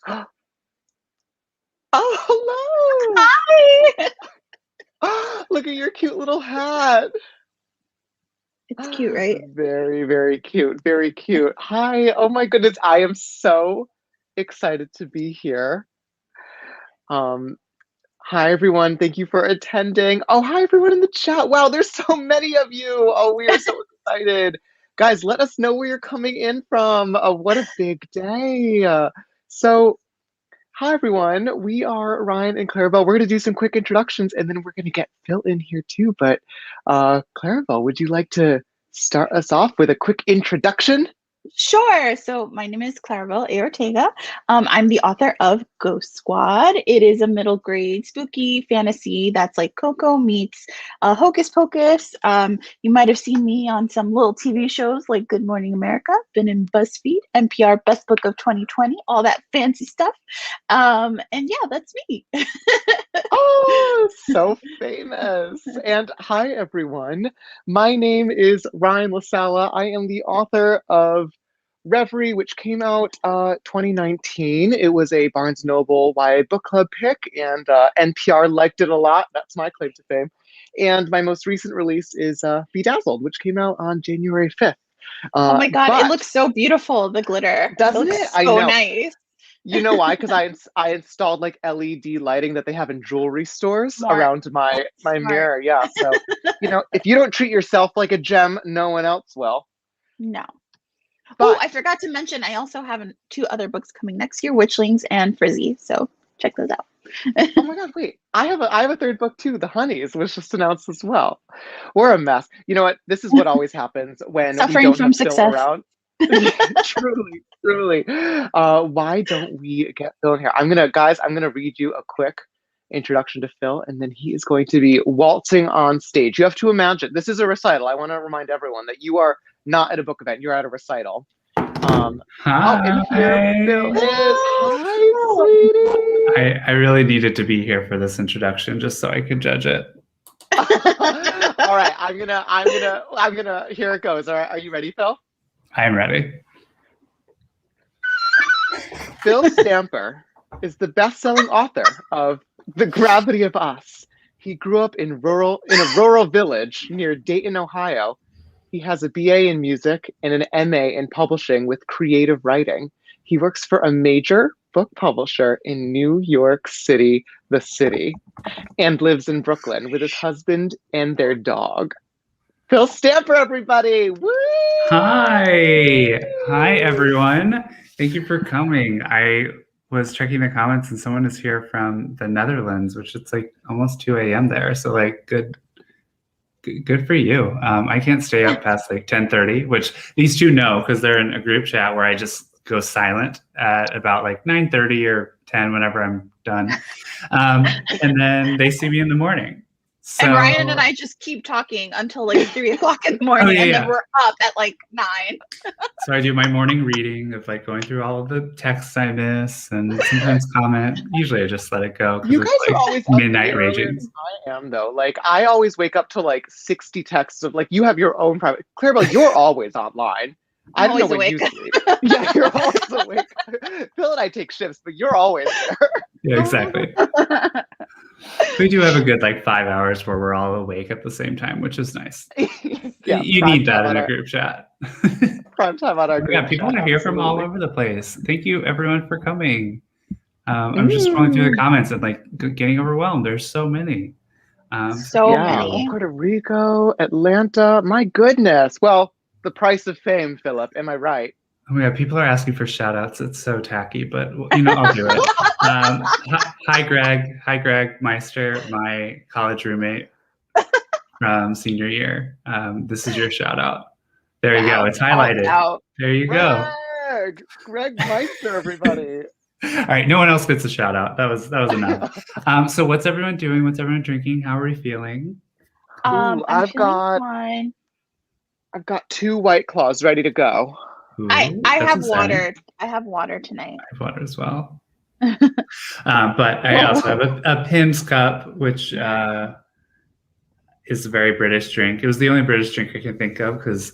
Oh, hello! Hi. Look at your cute little hat. It's cute, right? Very, very cute. Very cute. Hi. Oh my goodness. I am so excited to be here. Um, Hi everyone. Thank you for attending. Oh, hi everyone in the chat. Wow, there's so many of you. Oh, we are so excited. Guys, let us know where you're coming in from. What a big day. So Hi, everyone. We are Ryan and Claribel. We're going to do some quick introductions and then we're going to get Phil in here too. But Claribel, would you like to start us off with a quick introduction? Sure. So my name is Claribel A. Ortega. I'm the author of Ghost Squad. It is a middle grade spooky fantasy that's like Coco meets Hocus Pocus. You might have seen me on some little TV shows like Good Morning America, been in BuzzFeed, NPR Best Book of 2020, all that fancy stuff. And yeah, that's me. Oh, so famous. And hi, everyone. My name is Ryan LaSala. I am the author of Reverie, which came out 2019. It was a Barnes Noble YA book club pick, and NPR liked it a lot. That's my claim to fame. And my most recent release is Bedazzled, which came out on January 5th. Oh my God, it But looks so beautiful, the glitter. It doesn't it? looks I so know. nice. You know why? Because I installed like LED lighting that they have in jewelry stores Smart. around my Smart. mirror. Yeah. So, if you don't treat yourself like a gem, no one else will. No. Oh, But I forgot to mention, I also have two other books coming next year, Witchlings and Frizzy. So check those out. oh my God, wait. I have a third book too. The Honeys was just announced as well. We're a mess. You know what? This is what always happens when we Suffering don't from have Phil success. around. Truly, truly. Why don't we get Phil in here? I'm gonna read you a quick introduction to Phil, and then he is going to be waltzing on stage. You have to imagine this is a recital. I want to remind everyone that you are not at a book event; you're at a recital. Oh, and here Phil Hi. is. Hi, sweetie. I really needed to be here for this introduction just so I could judge it. All right, I'm gonna. Here it goes. All right, are you ready, Phil? I'm ready. Phil Stamper is the best-selling author of The Gravity of Us. He grew up in a rural village near Dayton, Ohio. He has a BA in music and an MA in publishing with creative writing. He works for a major book publisher in New York City, the city, and lives in Brooklyn with his husband and their dog. Phil Stamper, everybody! Woo! Hi. Hi, everyone. Thank you for coming. I was checking the comments and someone is here from the Netherlands, which it's like almost 2 a.m. there. So like good for you. I can't stay up past like 10:30, which these two know because they're in a group chat where I just go silent at about like 9:30 or 10 whenever I'm done. And then they see me in the morning. So, And Ryan and I just keep talking until like 3 o'clock in the morning, and then we're up at like 9. So I do my morning reading of like going through all of the texts I miss and sometimes comment. Usually I just let it go You because guys it's are like always up midnight way earlier raging. than I am, though. Like, I always wake up to like 60 texts of like, you have your own private. Claribel, you're always online. I I'm don't know always when awake. you sleep. Yeah, you're always awake. Phil and I take shifts, but you're always there. Yeah, exactly. We do have a good like 5 hours where we're all awake at the same time, which is nice. Yeah, You need that in a group chat. Prime time on our group Yeah, people chat, are here from all absolutely. over the place. Thank you everyone for coming. I'm just scrolling through the comments and like getting overwhelmed. There's so many. So many. Puerto Rico, Atlanta. My goodness. Well, the price of fame, Philip. Am I right? Oh my God, people are asking for shout outs. It's so tacky, but I'll do it. Hi, Greg. Hi, Greg Meister, my college roommate from senior year. This is your shout out. There you go. It's highlighted. There you go. Greg Meister, everybody. All right, no one else gets a shout out. That was enough. So what's everyone doing? What's everyone drinking? How are we feeling? I've got 2 White Claws ready to go. I have water. I have water tonight. I have water as well. But I also have a Pim's cup, which is a very British drink. It was the only British drink I can think of because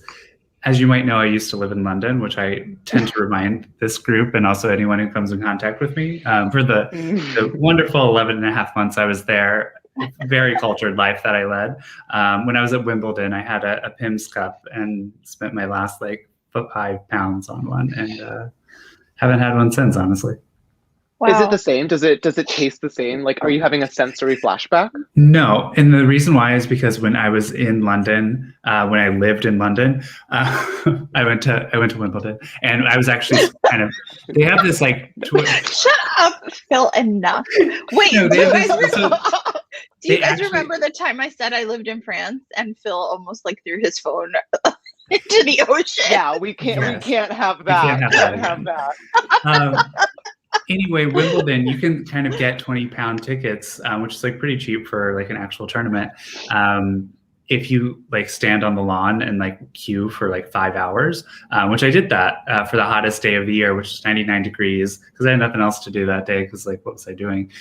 as you might know, I used to live in London, which I tend to remind this group and also anyone who comes in contact with me for the wonderful 11 and a half months I was there. Very cultured life that I led. When I was at Wimbledon, I had a Pimm's cup and spent my last like 5 pounds on one, and haven't had one since, honestly. Wow. Is it the same? Does it taste the same? Like, are you having a sensory flashback? No, and the reason why is because when I was in London, when I lived in London, I went to Wimbledon, and I was actually kind of. They have this like. Shut up, Phil. Enough. Wait, No, do you they guys actually- remember the time I said I lived in France and Phil almost like threw his phone into the ocean? Yeah, we can't. Yes. We can't have that. We can't have that. Anyway, Wimbledon, you can kind of get 20-pound tickets, which is like pretty cheap for like an actual tournament. If you like stand on the lawn and like queue for like 5 hours, which I did that for the hottest day of the year, which is 99 degrees, because I had nothing else to do that day. Because like, what was I doing?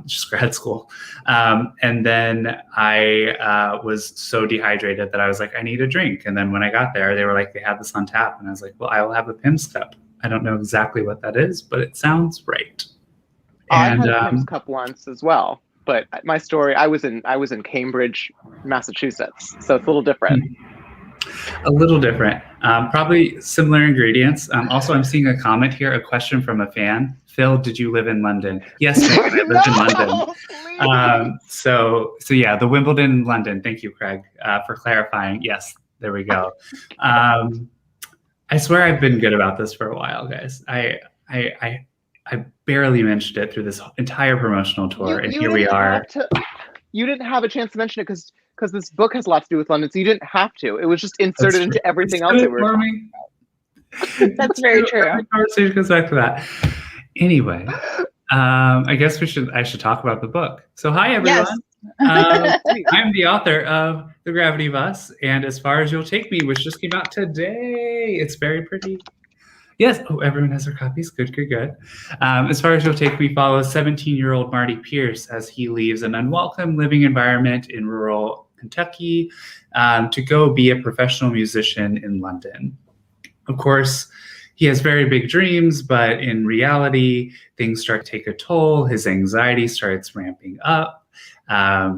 Just grad school. And then I was so dehydrated that I was like, I need a drink. And then when I got there, they were like, they had this on tap, and I was like, well, I will have a Pimm's cup. I don't know exactly what that is, but it sounds right. I had a Pimm's cup once as well, but my story, I was in Cambridge, Massachusetts, so it's a little different. A little different. Probably similar ingredients. Also, I'm seeing a comment here, a question from a fan. Phil, did you live in London? Yes, I lived in London. So yeah, the Wimbledon in London. Thank you, Craig, for clarifying. Yes, there we go. I swear I've been good about this for a while, guys. I barely mentioned it through this entire promotional tour, and here we are. You didn't have a chance to mention it because this book has a lot to do with London, so you didn't have to. It was just inserted into everything else that we were talking about. That's very true. The conversation goes back to that. Anyway, I guess I should talk about the book. So hi, everyone. Yes. I'm the author of The Gravity Bus and As Far As You'll Take Me, which just came out today. It's very pretty. Yes. Oh, everyone has their copies. Good. As Far As You'll Take Me follows 17-year-old Marty Pierce as he leaves an unwelcome living environment in rural Kentucky to go be a professional musician in London. Of course, he has very big dreams, but in reality, things start to take a toll. His anxiety starts ramping up.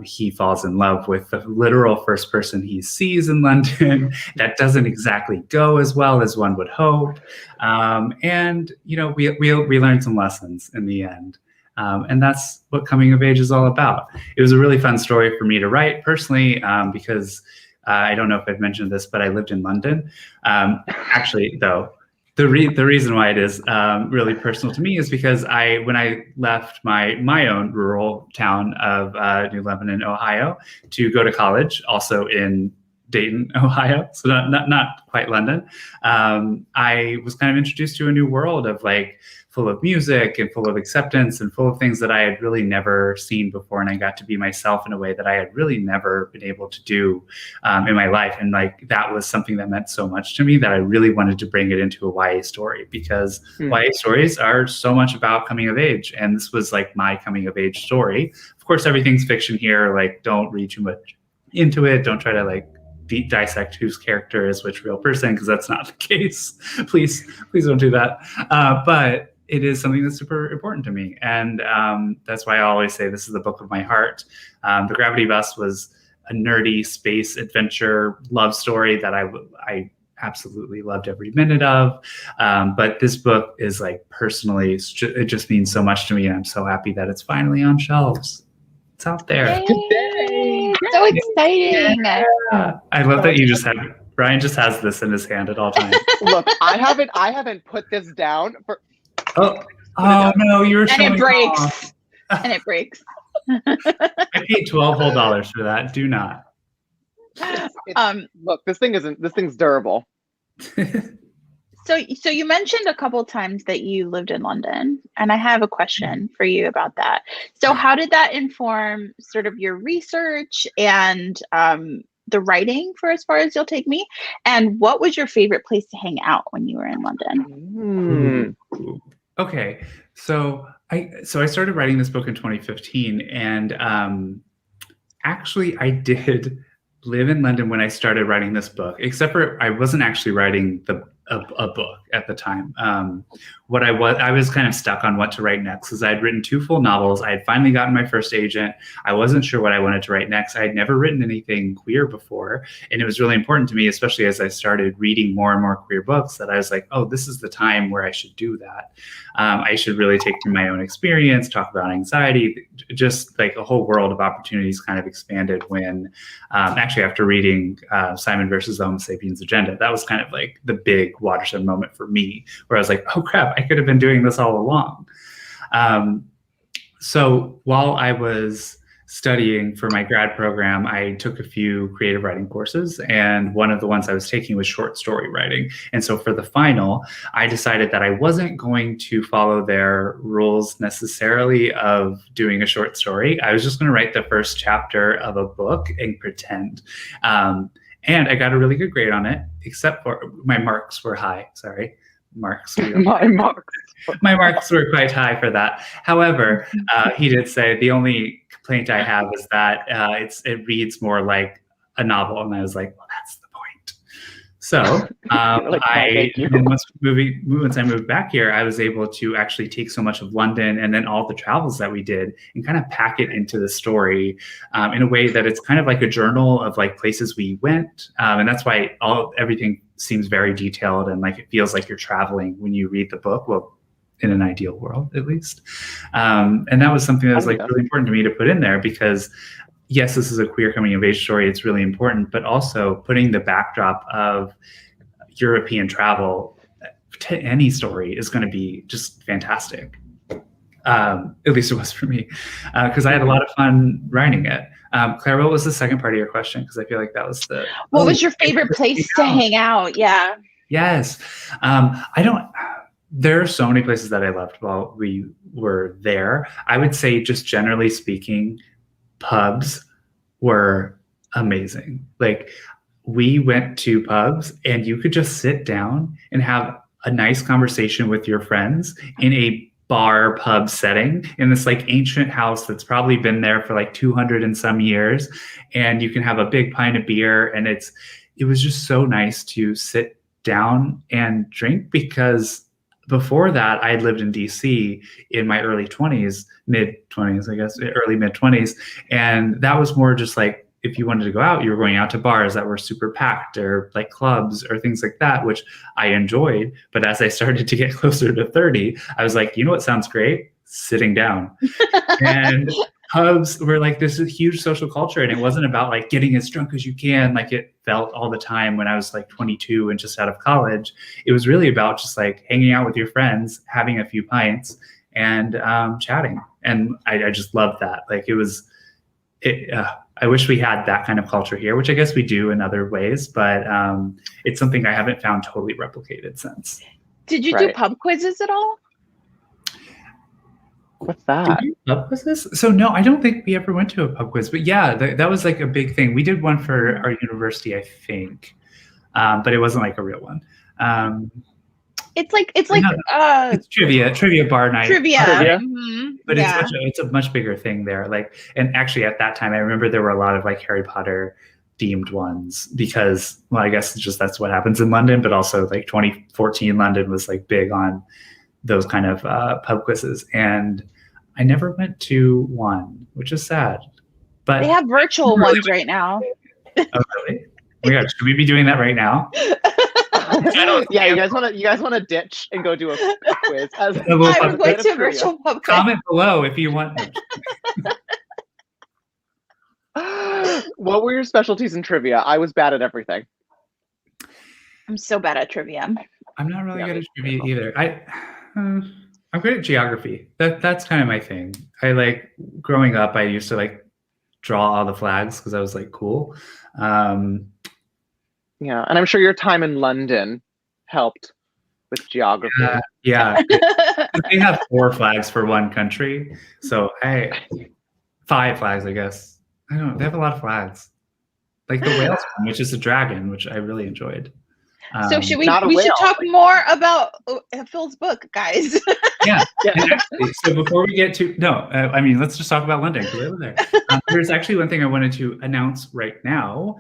He falls in love with the literal first person he sees in London. That doesn't exactly go as well as one would hope. And, you know, we learn some lessons in the end. And that's what coming of age is all about. It was a really fun story for me to write personally, because I don't know if I've mentioned this, but I lived in London. Actually, though, the reason why it is really personal to me is because when I left my own rural town of New Lebanon, Ohio, to go to college, also in Dayton, Ohio, so not quite London, I was kind of introduced to a new world of like full of music and full of acceptance and full of things that I had really never seen before. And I got to be myself in a way that I had really never been able to do in my life. And like, that was something that meant so much to me that I really wanted to bring it into a YA story, because YA stories are so much about coming of age. And this was like my coming of age story. Of course, everything's fiction here. Like, don't read too much into it. Don't try to like dissect whose character is which real person, because that's not the case. Please don't do that. But it is something that's super important to me. And that's why I always say this is the book of my heart. The Gravity Bus was a nerdy space adventure love story that I absolutely loved every minute of. But this book is like, personally, it just means so much to me. And I'm so happy that it's finally on shelves. It's out there. Yay! So exciting. Yeah. I love that Ryan just has this in his hand at all times. Look, I haven't put this down for. Oh no, you were showing and it breaks. off. And it breaks. I paid $12 whole for that. Do not. Look, this thing's durable. So you mentioned a couple times that you lived in London, and I have a question for you about that. So how did that inform sort of your research and the writing for As Far As You'll Take Me? And what was your favorite place to hang out when you were in London? Okay, so I started writing this book in 2015, and actually I did live in London when I started writing this book, except for I wasn't actually writing a book at the time. I was kind of stuck on what to write next because I had written 2 full novels. I had finally gotten my first agent. I wasn't sure what I wanted to write next. I had never written anything queer before. And it was really important to me, especially as I started reading more and more queer books, that I was like, oh, this is the time where I should do that. I should really take from my own experience, talk about anxiety, just like a whole world of opportunities kind of expanded when actually after reading Simon versus the Homo sapiens agenda. That was kind of like the big watershed moment for me, where I was like, oh crap, I could have been doing this all along. So while I was studying for my grad program, I took a few creative writing courses, and one of the ones I was taking was short story writing. And so for the final, I decided that I wasn't going to follow their rules necessarily of doing a short story. I was just going to write the first chapter of a book and pretend. And I got a really good grade on it, except for my marks were high. Sorry. Marks. My marks. My marks were quite high for that. However, he did say the only complaint I have is that it reads more like a novel, and I was like, well, that's the point. So once I moved back here, I was able to actually take so much of London and then all the travels that we did and kind of pack it into the story in a way that it's kind of like a journal of like places we went, and that's why everything seems very detailed and like it feels like you're traveling when you read the book. Well, in an ideal world, at least. And that was something that was really important to me to put in there because yes, this is a queer coming of age story. It's really important, but also putting the backdrop of European travel to any story is going to be just fantastic. At least it was for me, because I had a lot of fun writing it. Claire, what was the second part of your question? Because I feel like that was the... What was your favorite place to hang out? Yeah. Yes. There are so many places that I loved while we were there. I would say just generally speaking, pubs were amazing. Like we went to pubs and you could just sit down and have a nice conversation with your friends in a bar pub setting in this like ancient house that's probably been there for like 200 and some years. And you can have a big pint of beer. And it was just so nice to sit down and drink because before that, I had lived in DC in my early 20s, mid 20s, I guess, early mid 20s. And that was more just like, if you wanted to go out, you were going out to bars that were super packed or like clubs or things like that, which I enjoyed. But as I started to get closer to 30, I was like, you know what sounds great? Sitting down. And pubs were like this huge social culture. And it wasn't about like getting as drunk as you can, like it felt all the time when I was like 22 and just out of college. It was really about just like hanging out with your friends, having a few pints and chatting. And I just loved that. Like I wish we had that kind of culture here, which I guess we do in other ways, but it's something I haven't found totally replicated since. Did you do pub quizzes at all? What's that? Pub quizzes? So no, I don't think we ever went to a pub quiz, but yeah, that was like a big thing. We did one for our university, I think, but it wasn't like a real one. It's trivia bar night. Trivia. Mm-hmm. But it's a much bigger thing there. Like, and actually at that time, I remember there were a lot of like Harry Potter themed ones because, well, I guess that's what happens in London, but also like 2014 London was like big on those kind of pub quizzes. And I never went to one, which is sad. But they have virtual ones right now. Oh, really? Oh my God, should we be doing that right now? Yeah, you guys want to ditch and go do a quiz? I would go to a virtual pub quiz. Comment below if you want. What were your specialties in trivia? I was bad at everything. I'm so bad at trivia. I'm not really good at trivia either. I'm great at geography. That's kind of my thing. I like growing up. I used to like draw all the flags because I was like cool. Yeah, and I'm sure your time in London helped with geography. Yeah. They have 4 flags for one country, so 5 flags, I guess. I don't know. They have a lot of flags, like the Wales one, which is a dragon, which I really enjoyed. So should we should talk more about Phil's book, guys. Yeah. Yeah. And actually, so before we get to, I mean, let's just talk about London because I live there. There's actually one thing I wanted to announce right now,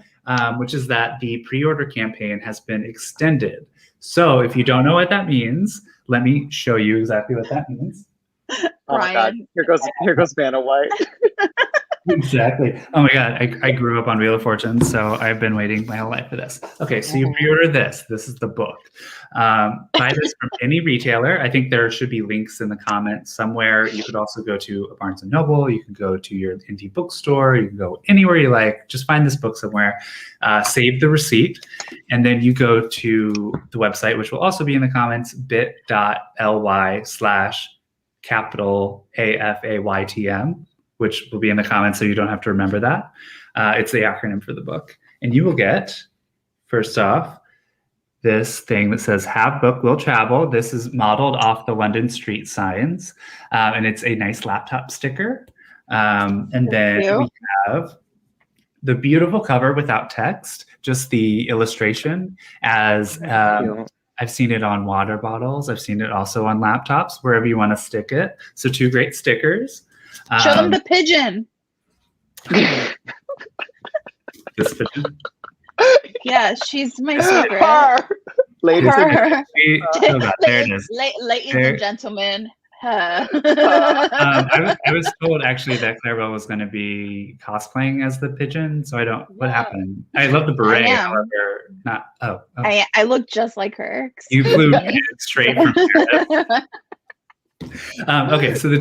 which is that the pre-order campaign has been extended. So if you don't know what that means, let me show you exactly what that means. Oh my God. Here goes Vanna White. Exactly. Oh my God. I grew up on Wheel of Fortune, so I've been waiting my whole life for this. Okay, so you pre-order this. This is the book. Buy this from any retailer. I think there should be links in the comments somewhere. You could also go to a Barnes & Noble. You can go to your indie bookstore. You can go anywhere you like. Just find this book somewhere. Save the receipt. And then you go to the website, which will also be in the comments, bit.ly/AFAYTM, which will be in the comments so you don't have to remember that. It's the acronym for the book. And you will get, first off, this thing that says "Have Book Will Travel." This is modeled off the London street signs. And it's a nice laptop sticker. And then we have the beautiful cover without text, just the illustration as I've seen it on water bottles. I've seen it also on laptops, wherever you want to stick it. So 2 great stickers. Show them the pigeon. This pigeon. Yeah, she's my favorite. Ladies and there it is. Ladies and gentlemen. I was told actually that Claribel was going to be cosplaying as the pigeon, so I don't. What happened? I love the beret, however, not. Oh. I look just like her. You flew straight from Paris. Okay, so the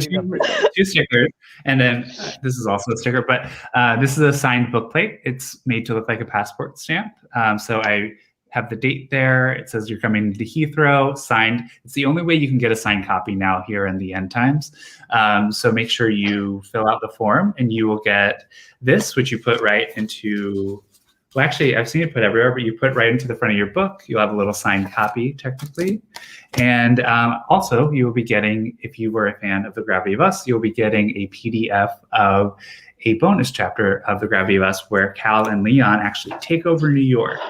two stickers, and then this is also a sticker, but this is a signed book plate. It's made to look like a passport stamp. So I have the date there. It says you're coming to Heathrow, signed. It's the only way you can get a signed copy now here in the end times. So make sure you fill out the form, and you will get this, which you put right into. Well, actually, I've seen it put everywhere, but you put right into the front of your book. You'll have a little signed copy, technically. And also, you will be getting, if you were a fan of The Gravity of Us, you'll be getting a PDF of a bonus chapter of The Gravity of Us where Cal and Leon actually take over New York.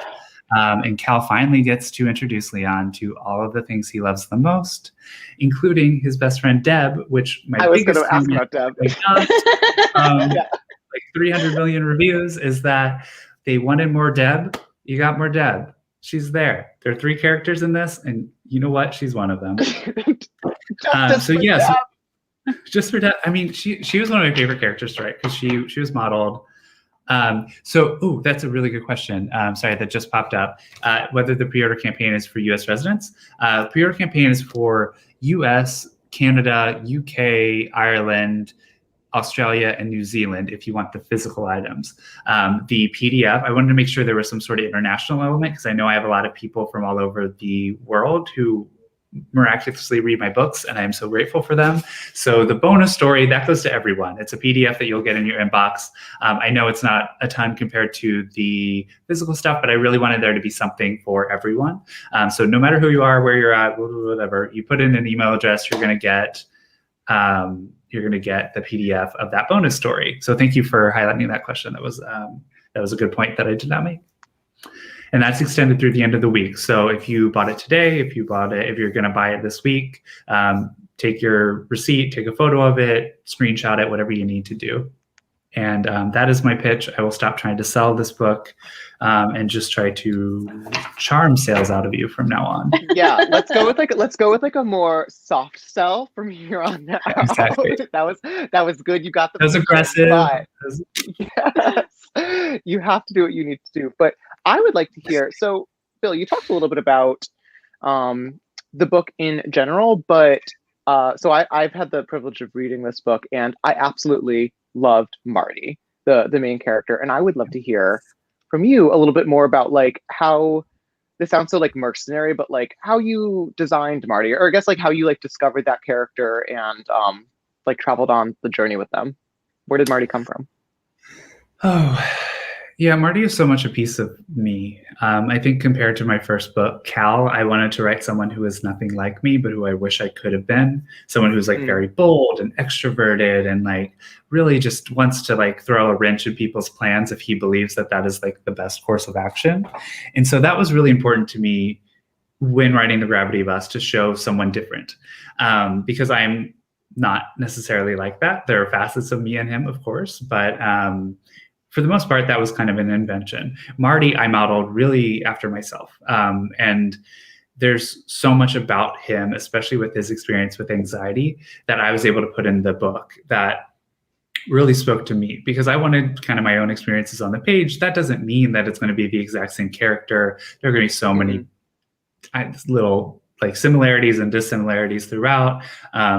And Cal finally gets to introduce Leon to all of the things he loves the most, including his best friend, Deb, which I was going to ask about Deb. Like 300 million reviews is that they wanted more Deb. You got more Deb. She's there. There are 3 characters in this, and you know what? She's one of them. So just for Deb. I mean, she was one of my favorite characters, right? Because she was modeled. That's a really good question. Sorry, that just popped up. Whether the pre-order campaign is for U.S. residents. Pre-order campaign is for U.S., Canada, UK, Ireland, Australia, and New Zealand if you want the physical items. The PDF, I wanted to make sure there was some sort of international element because I know I have a lot of people from all over the world who miraculously read my books, and I'm so grateful for them. So the bonus story, that goes to everyone. It's a PDF that you'll get in your inbox. I know it's not a ton compared to the physical stuff, but I really wanted there to be something for everyone. So no matter who you are, where you're at, whatever, you put in an email address, you're going to get the PDF of that bonus story. So thank you for highlighting that question. That was a good point that I did not make. And that's extended through the end of the week. So if you bought it today, if you're going to buy it this week, take your receipt, take a photo of it, screenshot it, whatever you need to do. And that is my pitch. I will stop trying to sell this book and just try to charm sales out of you from now on. Yeah, let's go with like a more soft sell from here on out. Exactly. That was good. You got the. That was aggressive. Yes, you have to do what you need to do. But I would like to hear. So, Bill, you talked a little bit about the book in general, but so I've had the privilege of reading this book, and I absolutely loved Marty, the main character, and I would love to hear from you a little bit more about like how this sounds so like mercenary, but like how you designed Marty, or I guess like how you like discovered that character and like traveled on the journey with them. Where did Marty come from? Oh, yeah, Marty is so much a piece of me. I think compared to my first book, Cal, I wanted to write someone who is nothing like me, but who I wish I could have been. Someone who's like very bold and extroverted and like really just wants to like throw a wrench in people's plans if he believes that that is like the best course of action. And so that was really important to me when writing The Gravity of Us to show someone different, because I'm not necessarily like that. There are facets of me and him, of course, but for the most part, that was kind of an invention. Marty, I modeled really after myself. And there's so much about him, especially with his experience with anxiety, that I was able to put in the book that really spoke to me, because I wanted kind of my own experiences on the page. That doesn't mean that it's going to be the exact same character. There are going to be so many little like similarities and dissimilarities throughout,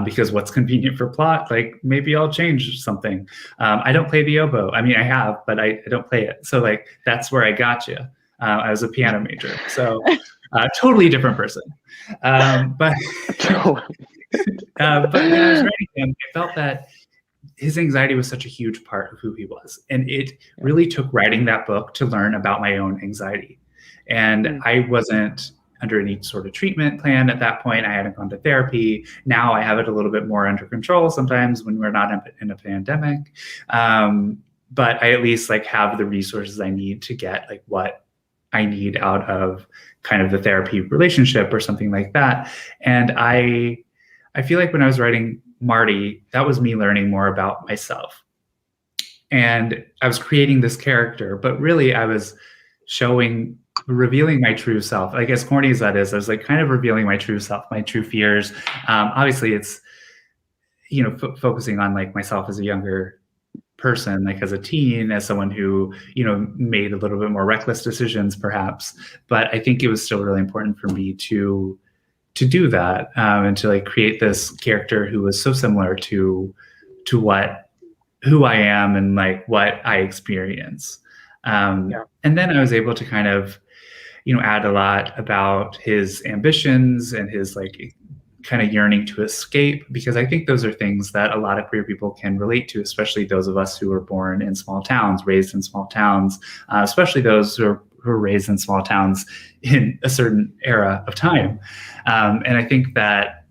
because what's convenient for plot, like maybe I'll change something. I don't play the oboe. I mean, I have, but I don't play it. So like, that's where I got you. I was a piano major. So totally different person. But when I was writing him, I felt that his anxiety was such a huge part of who he was. And it really took writing that book to learn about my own anxiety. And I wasn't under any sort of treatment plan at that point. I hadn't gone to therapy. Now I have it a little bit more under control sometimes when we're not in a pandemic. But I at least like have the resources I need to get like what I need out of kind of the therapy relationship or something like that. And I feel like when I was writing Marty, that was me learning more about myself. And I was creating this character, but really I was revealing my true self. Like, as corny as that is, I was like kind of revealing my true self, my true fears. Obviously it's, you know, focusing on like myself as a younger person, like as a teen, as someone who, you know, made a little bit more reckless decisions perhaps. But I think it was still really important for me to do that, and to like create this character who was so similar to who I am and like what I experience. And then I was able to kind of, you know, add a lot about his ambitions and his like kind of yearning to escape, because I think those are things that a lot of queer people can relate to, especially those of us who were born in small towns, raised in small towns, especially those who are raised in small towns in a certain era of time. And I think that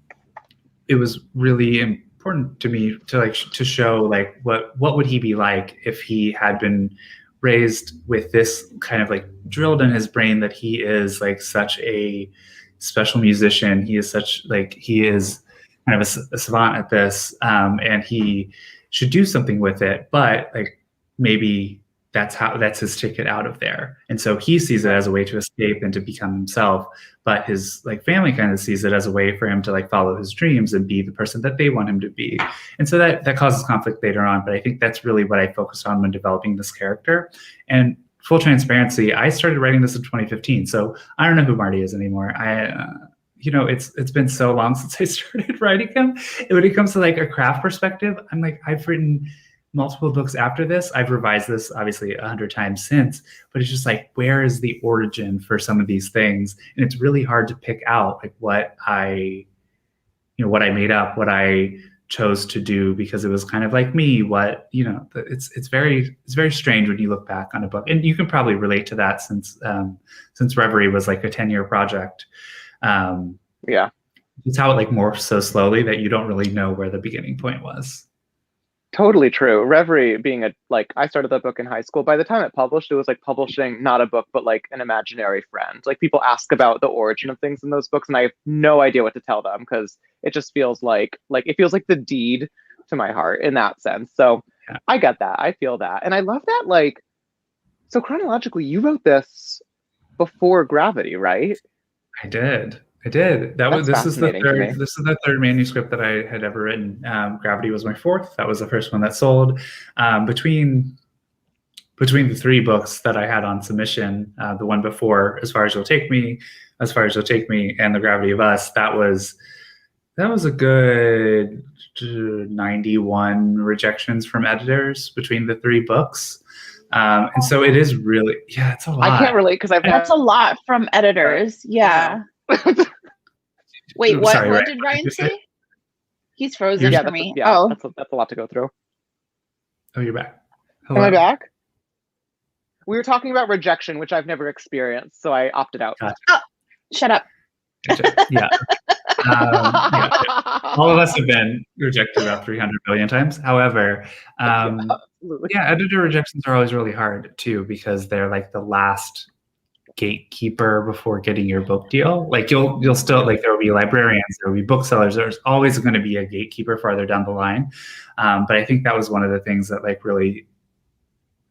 it was really important to me to like to show like what would he be like if he had been raised with this kind of like drilled in his brain that he is like such a special musician. He is kind of a savant at this, and he should do something with it. But like maybe that's his ticket out of there. And so he sees it as a way to escape and to become himself. But his like family kind of sees it as a way for him to like follow his dreams and be the person that they want him to be. And so that causes conflict later on. But I think that's really what I focused on when developing this character. And full transparency, I started writing this in 2015. So I don't know who Marty is anymore. You know, it's been so long since I started writing him. And when it comes to like a craft perspective, I'm like, I've written multiple books after this. I've revised this obviously 100 times since, but it's just like, where is the origin for some of these things? And it's really hard to pick out like what I made up, what I chose to do, because it was kind of like me, it's very strange when you look back on a book. And you can probably relate to that since Reverie was like a 10-year project. It's how it like morphs so slowly that you don't really know where the beginning point was. Totally true. Reverie being I started that book in high school. By the time it published, it was like publishing not a book, but like an imaginary friend. Like people ask about the origin of things in those books, and I have no idea what to tell them because it just feels like it feels like the deed to my heart in that sense. So yeah. I get that. I feel that. And I love that, so chronologically, you wrote this before Gravity, right? I did. This is the third manuscript that I had ever written. Gravity was my fourth. That was the first one that sold. Between the three books that I had on submission, the one before, As Far As You'll Take Me, and The Gravity of Us, that was a good 91 rejections from editors between the three books. And so it is really, it's a lot. I can't relate because that's a lot from editors. Yeah. Wait, what did Ryan say? He's frozen for me. That's a lot to go through. Oh, you're back. Hello. Am I back? We were talking about rejection, which I've never experienced, so I opted out. Oh, shut up. Yeah. All of us have been rejected about 300 billion times. However, editor rejections are always really hard too, because they're like the last gatekeeper before getting your book deal. Like you'll still, like, there will be librarians, there will be booksellers, there's always going to be a gatekeeper farther down the line. But I think that was one of the things that like really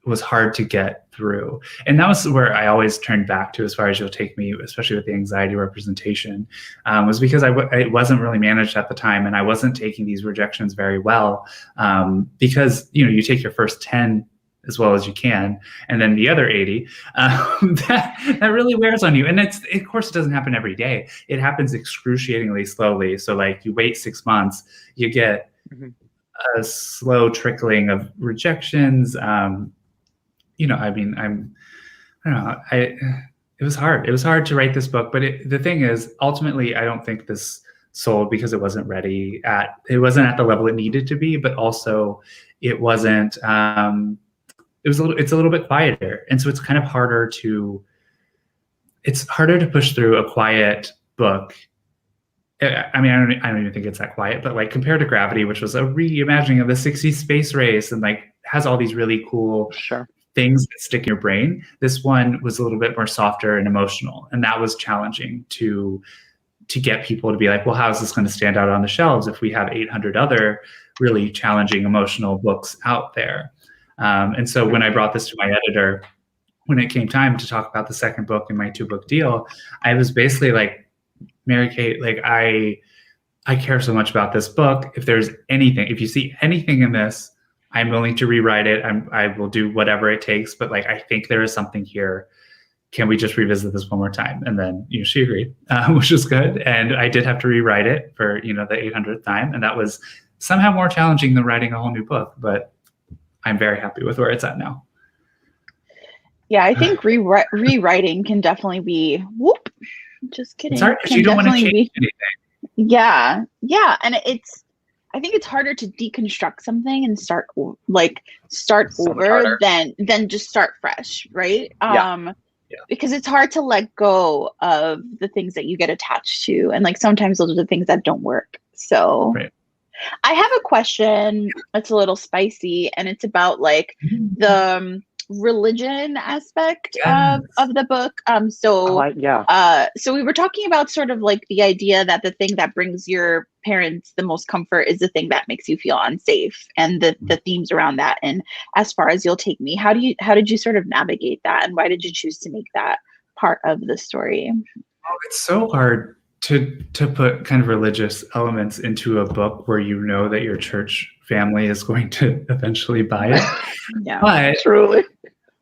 was hard to get through. And that was where I always turned back to, as far as you'll take me, especially with the anxiety representation, was because it wasn't really managed at the time, and I wasn't taking these rejections very well, because, you know, you take your first 10 as well as you can, and then the other 80, that really wears on you. And of course, it doesn't happen every day. It happens excruciatingly slowly. So like you wait 6 months, you get a slow trickling of rejections. You know, I mean, I don't know. It was hard. It was hard to write this book, but the thing is, ultimately, I don't think this sold because it wasn't at the level it needed to be, but also it wasn't, it's a little bit quieter. And so it's kind of harder to push through a quiet book. I mean, I don't even think it's that quiet, but like compared to Gravity, which was a reimagining of the 60s space race and like has all these really cool things that stick in your brain. This one was a little bit more softer and emotional. And that was challenging to get people to be like, well, how is this going to stand out on the shelves if we have 800 other really challenging emotional books out there? And so when I brought this to my editor, when it came time to talk about the second book in my 2-book deal, I was basically like, Mary Kate, like I care so much about this book. If you see anything in this, I'm willing to rewrite it. I will do whatever it takes, but like, I think there is something here. Can we just revisit this one more time? And then, you know, she agreed, which was good. And I did have to rewrite it for, you know, the 800th time. And that was somehow more challenging than writing a whole new book, but I'm very happy with where it's at now. Yeah, I think rewriting can definitely be, whoop, just kidding. It's hard because you don't want to change anything. Yeah. And I think it's harder to deconstruct something and start over than just start fresh, right? Because it's hard to let go of the things that you get attached to, and like sometimes those are the things that don't work. So I have a question that's a little spicy, and it's about like the religion aspect of the book. So we were talking about sort of like the idea that the thing that brings your parents the most comfort is the thing that makes you feel unsafe, and the themes around that. And as far as You'll Take Me, how did you sort of navigate that, and why did you choose to make that part of the story? Oh, it's so hard to put kind of religious elements into a book where you know that your church family is going to eventually buy it. But truly.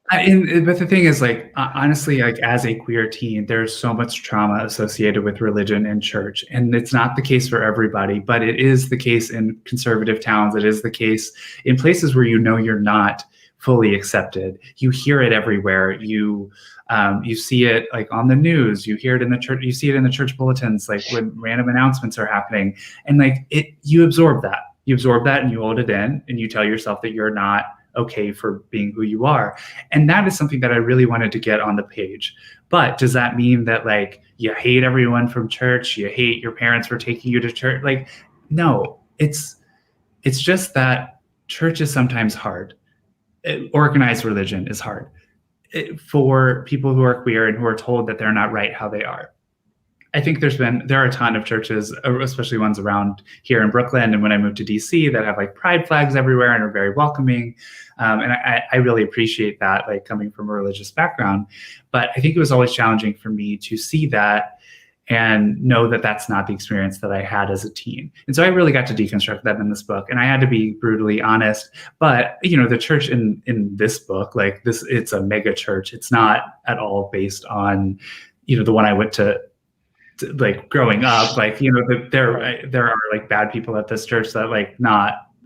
But the thing is, like, honestly, like as a queer teen, there's so much trauma associated with religion and church. And it's not the case for everybody, but it is the case in conservative towns. It is the case in places where you know you're not fully accepted. You hear it everywhere. You see it like on the news. You hear it in the church. You see it in the church bulletins, like when random announcements are happening. And like you absorb that. You absorb that and you hold it in, and you tell yourself that you're not okay for being who you are. And that is something that I really wanted to get on the page. But does that mean that like you hate everyone from church? You hate your parents for taking you to church? Like, no, it's just that church is sometimes hard. Organized religion is hard for people who are queer and who are told that they're not right how they are. I think there are a ton of churches, especially ones around here in Brooklyn and when I moved to DC, that have like pride flags everywhere and are very welcoming. And I really appreciate that, like coming from a religious background. But I think it was always challenging for me to see that and know that that's not the experience that I had as a teen. And so I really got to deconstruct that in this book. And I had to be brutally honest. But, you know, the church in this book, like this, it's a mega church. It's not at all based on, you know, the one I went to like growing up, like, you know, there are like bad people at this church that like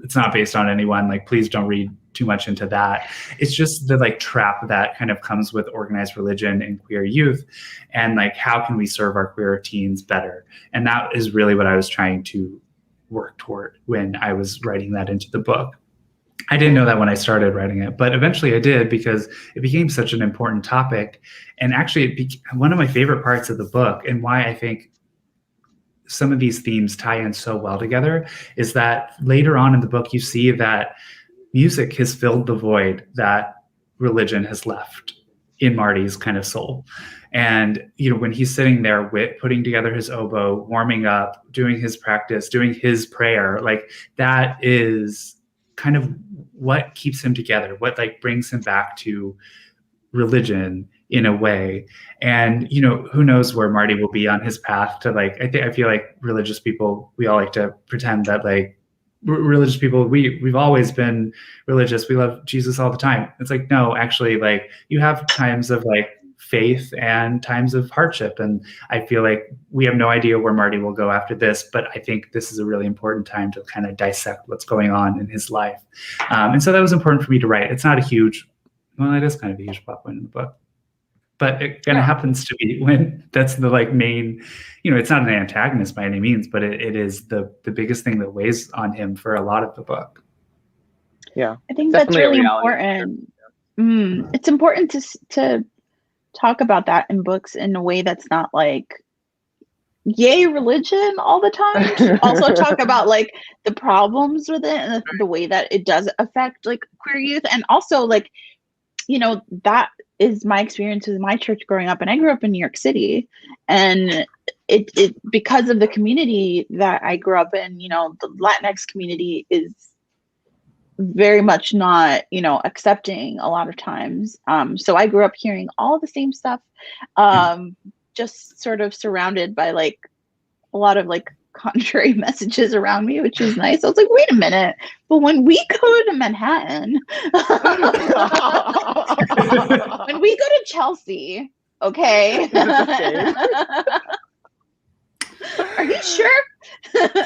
it's not based on anyone. Like, please don't read too much into that. It's just the like trap that kind of comes with organized religion and queer youth, and like, how can we serve our queer teens better? And that is really what I was trying to work toward when I was writing that into the book. I didn't know that when I started writing it, but eventually I did, because it became such an important topic. And actually, one of my favorite parts of the book, and why I think some of these themes tie in so well together, is that later on in the book, you see that music has filled the void that religion has left. in Marty's kind of soul. And, when he's sitting there putting together his oboe, warming up, doing his practice, doing his prayer, like that is kind of what keeps him together, what like brings him back to religion in a way. And, who knows where Marty will be on his path to like, I feel like religious people, we all like to pretend that like religious people, we've always been religious. We love Jesus all the time. It's like, no, actually, like you have times of like faith and times of hardship. And I feel like we have no idea where Marty will go after this, but I think this is a really important time to kind of dissect what's going on in his life. And so that was important for me to write. It's not a huge, well, it is kind of a huge plot point in the book, but it kind of happens to be when that's the like main, it's not an antagonist by any means, but it is the biggest thing that weighs on him for a lot of the book. Yeah, I think that's really important. It's important to talk about that in books in a way that's not like yay religion all the time. To also talk about like the problems with it and the way that it does affect like queer youth, and also like that is my experience with my church growing up, and I grew up in New York City, and it because of the community that I grew up in, the Latinx community is very much not, accepting a lot of times. So I grew up hearing all the same stuff, just sort of surrounded by like a lot of like contrary messages around me, which is nice. I was like, wait a minute, but when we go to Manhattan, when we go to Chelsea, okay, are you sure?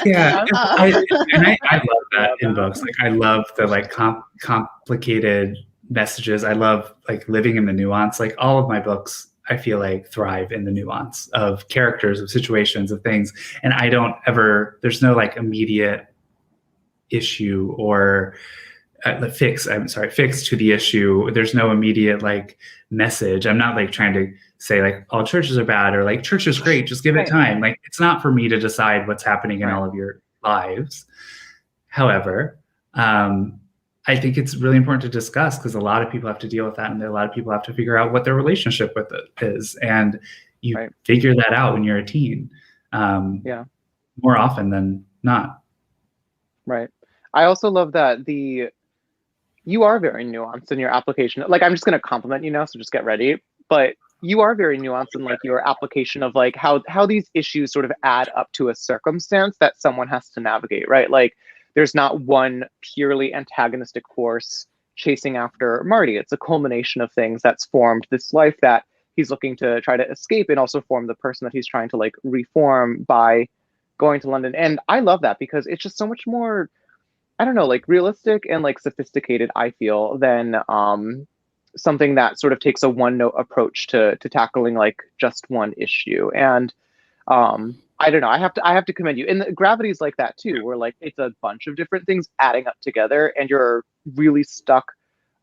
Yeah, I love that in books. Like I love the like complicated messages. I love like living in the nuance. Like all of my books, I feel like thrive in the nuance of characters, of situations, of things. And I don't ever, there's no like immediate issue or fix to the issue. There's no immediate like message. I'm not like trying to say like all churches are bad or like church is great, just give it time. Like it's not for me to decide what's happening in all of your lives. However, I think it's really important to discuss because a lot of people have to deal with that, and a lot of people have to figure out what their relationship with it is, and you figure that out when you're a teen, more often than not. Right. I also love that you are very nuanced in your application. Like I'm just going to compliment you now, so just get ready. But you are very nuanced in like your application of like how these issues sort of add up to a circumstance that someone has to navigate, right? Like there's not one purely antagonistic force chasing after Marty. It's a culmination of things that's formed this life that he's looking to try to escape, and also form the person that he's trying to like reform by going to London. And I love that because it's just so much more, I don't know, like realistic and like sophisticated, I feel, than something that sort of takes a one note approach to tackling like just one issue. And I don't know, I have to commend you. And Gravity is like that too, where like it's a bunch of different things adding up together, and you're really stuck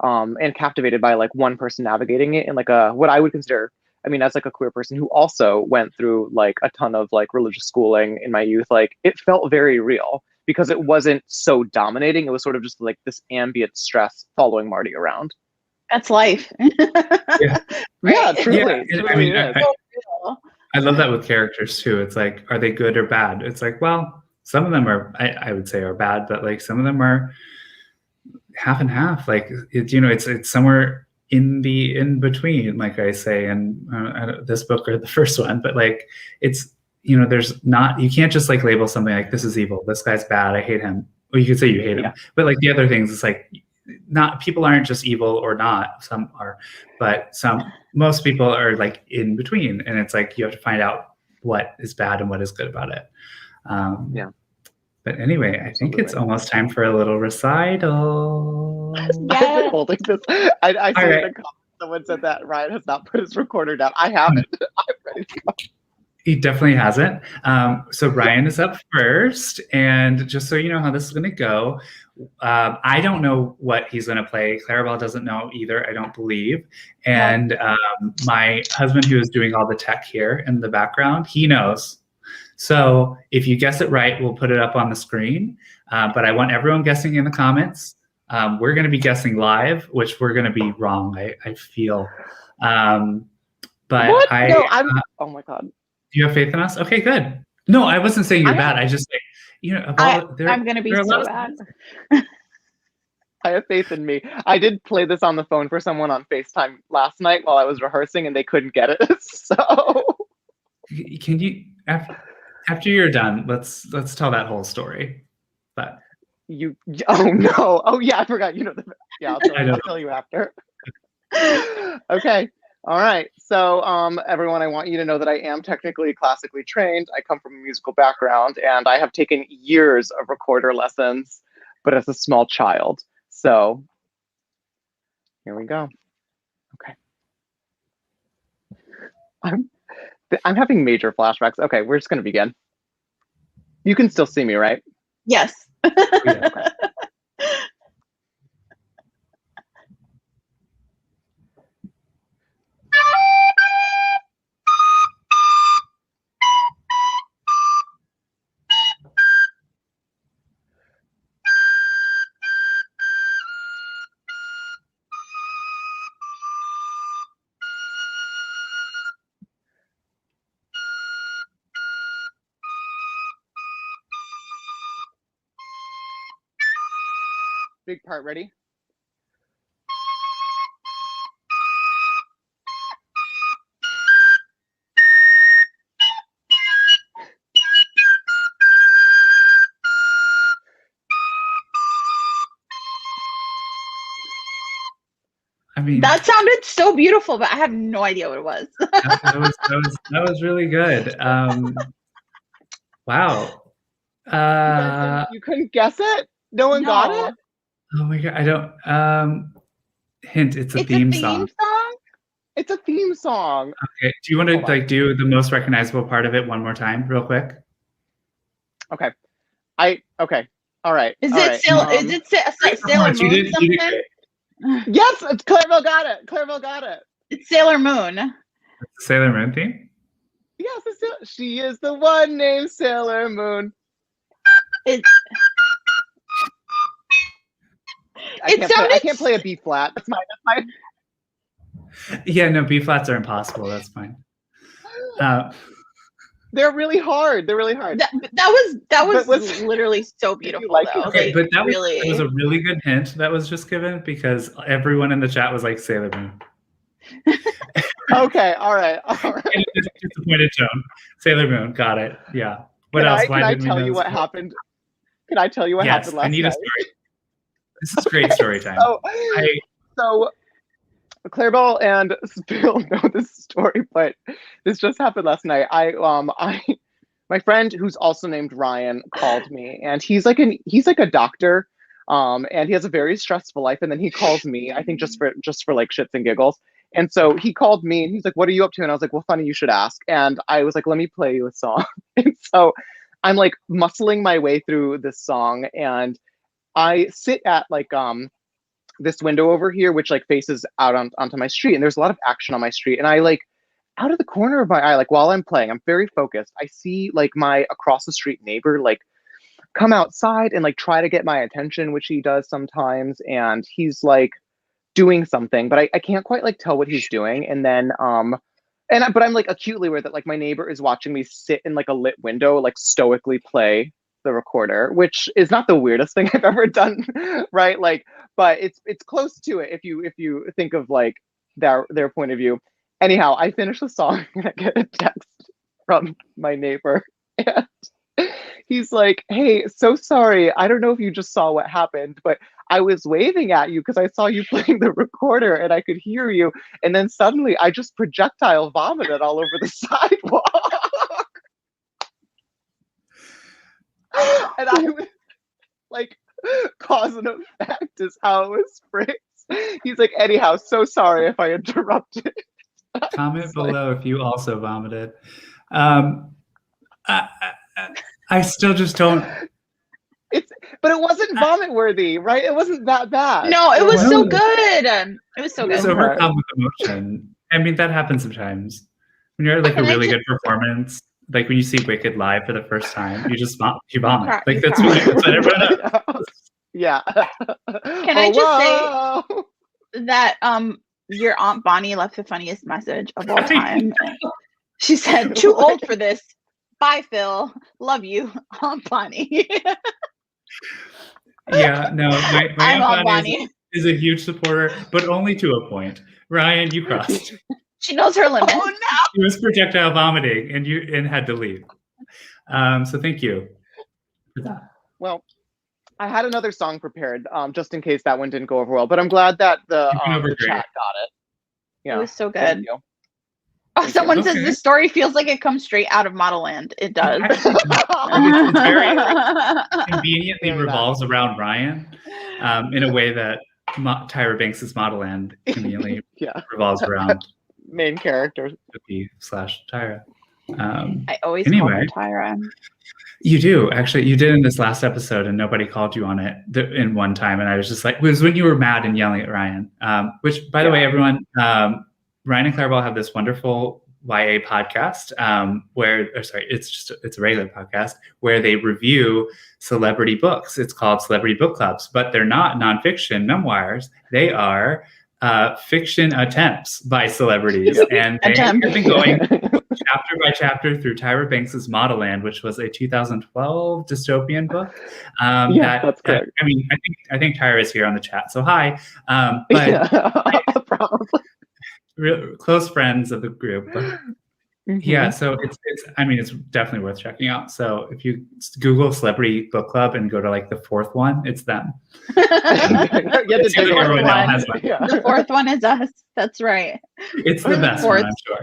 and captivated by like one person navigating it in like a what I would consider, I mean, as like a queer person who also went through like a ton of like religious schooling in my youth, like it felt very real because it wasn't so dominating. It was sort of just like this ambient stress following Marty around. That's life. Yeah, yeah, truly. Yeah. Truly I love that with characters too. It's like, are they good or bad? It's like, well, some of them are, I would say, are bad, but like some of them are half and half. Like it's somewhere in between, like I say, in this book or the first one. But like it's there's not, you can't just like label something like this is evil, this guy's bad, I hate him. Well, you could say you hate him, but like the other things, it's like not, people aren't just evil or not. Some are, but most people are like in between, and it's like you have to find out what is bad and what is good about it. But anyway, I think it's almost time for a little recital. I've been holding this. I see in the comments someone said that Ryan has not put his recorder down. I haven't. I'm ready to go. He definitely hasn't. So Ryan is up first, and just so you know how this is going to go, I don't know what he's going to play. Claribel doesn't know either, I don't believe. And my husband, who is doing all the tech here in the background, he knows. So if you guess it right, we'll put it up on the screen. But I want everyone guessing in the comments. We're going to be guessing live, which we're going to be wrong, I feel. But What? No, oh my God. do you have faith in us? Okay, good. No, I wasn't saying you're bad. I just, I'm going to be so bad. I have faith in me. I did play this on the phone for someone on FaceTime last night while I was rehearsing, and they couldn't get it. So, can you, after you're done, let's tell that whole story. But oh no, oh yeah, I forgot. Yeah, I'll tell you after. Okay. All right. So, everyone, I want you to know that I am technically classically trained. I come from a musical background, and I have taken years of recorder lessons, but as a small child. So, here we go. Okay. I'm having major flashbacks. Okay, we're just going to begin. You can still see me, right? Yes. Yeah, okay. Big part, ready? I mean, that sounded so beautiful, but I have no idea what it was. that was really good. Wow. You couldn't guess it? No one got it? Oh my God, I don't. Hint, it's a theme song. It's a theme song. Okay, do you want to do the most recognizable part of it one more time, real quick? Okay. Okay. All right. Is all it right. Sailor Moon something? Yes, Claribel got it. Claribel got it. It's Sailor Moon. It's the Sailor Moon theme? Yes, she is the one named Sailor Moon. I can't play a B flat. That's mine. Yeah, no, B flats are impossible. That's fine. They're really hard. That was literally so beautiful. Okay, but that was a really good hint that was just given because everyone in the chat was like Sailor Moon. Okay, all right. Disappointed tone. Sailor Moon, got it. Yeah. What else? Can I tell you what happened? Can I tell you what happened last night? I need a story. This is great story time. So Claribel and Bill know this story, but this just happened last night. My friend who's also named Ryan called me, and he's like a doctor, and he has a very stressful life. And then he calls me, I think just for like shits and giggles. And so he called me, and he's like, "What are you up to?" And I was like, "Well, funny you should ask." And I was like, "Let me play you a song." And so I'm like muscling my way through this song, and I sit at like this window over here, which like faces out onto my street, and there's a lot of action on my street. And I like out of the corner of my eye, like while I'm playing, I'm very focused. I see like my across the street neighbor like come outside and like try to get my attention, which he does sometimes. And he's doing something, but I can't quite like tell what he's doing. And then but I'm like acutely aware that like my neighbor is watching me sit in like a lit window, like stoically play the recorder, which is not the weirdest thing I've ever done, right? Like, but it's close to it if you think of like their point of view. Anyhow, I finish the song and I get a text from my neighbor, and he's like, "Hey, so sorry. I don't know if you just saw what happened, but I was waving at you because I saw you playing the recorder and I could hear you. And then suddenly I just projectile vomited all over the sidewalk." And I was like, cause and effect is how it was phrased. He's like, "Anyhow, so sorry if I interrupted." Comment below if you also vomited. I still just don't. But it wasn't vomit worthy, right? It wasn't that bad. No, it was so good. It was so good. It's overcome with emotion. I mean, that happens sometimes when you're like a really good performance. Like when you see Wicked live for the first time, you just you vomit. Like that's what everyone does. Yeah. Can I just say that your Aunt Bonnie left the funniest message of all time. She said, "Too old for this. Bye, Phil. Love you, Aunt Bonnie." Yeah, no, my I'm Aunt Aunt Bonnie Bonnie. is a huge supporter, but only to a point. Ryan, you crossed. She knows her limits. Oh no! She was projectile vomiting, and had to leave. So thank you for that. Well, I had another song prepared, just in case that one didn't go over well. But I'm glad that the You went over great. chat got it. It Yeah, was so thank good. you. Oh, Thank someone you. says Okay. this story feels like it comes straight out of Model Land. It does. It's very conveniently Very revolves around Ryan, in a way that Tyra Banks' Model Land conveniently Yeah, revolves around main character. Cookie/Tyra. I always call Anyway. her Tyra. You do, actually. You did in this last episode, and nobody called you on it in one time. And I was just like, it was when you were mad and yelling at Ryan. Which, by the way, everyone, Ryan and Claribel have this wonderful YA podcast it's a regular podcast where they review celebrity books. It's called Celebrity Book Clubs, but they're not nonfiction memoirs. They are fiction attempts by celebrities. And they have been going chapter by chapter through Tyra Banks' Model Land, which was a 2012 dystopian book. That's correct. I think Tyra is here on the chat, so hi. But probably. Real close friends of the group. Yeah, so it's definitely worth checking out. So if you Google Celebrity Book Club and go to like the fourth one, it's them. The fourth one is us. That's right. It's the best one, I'm sure.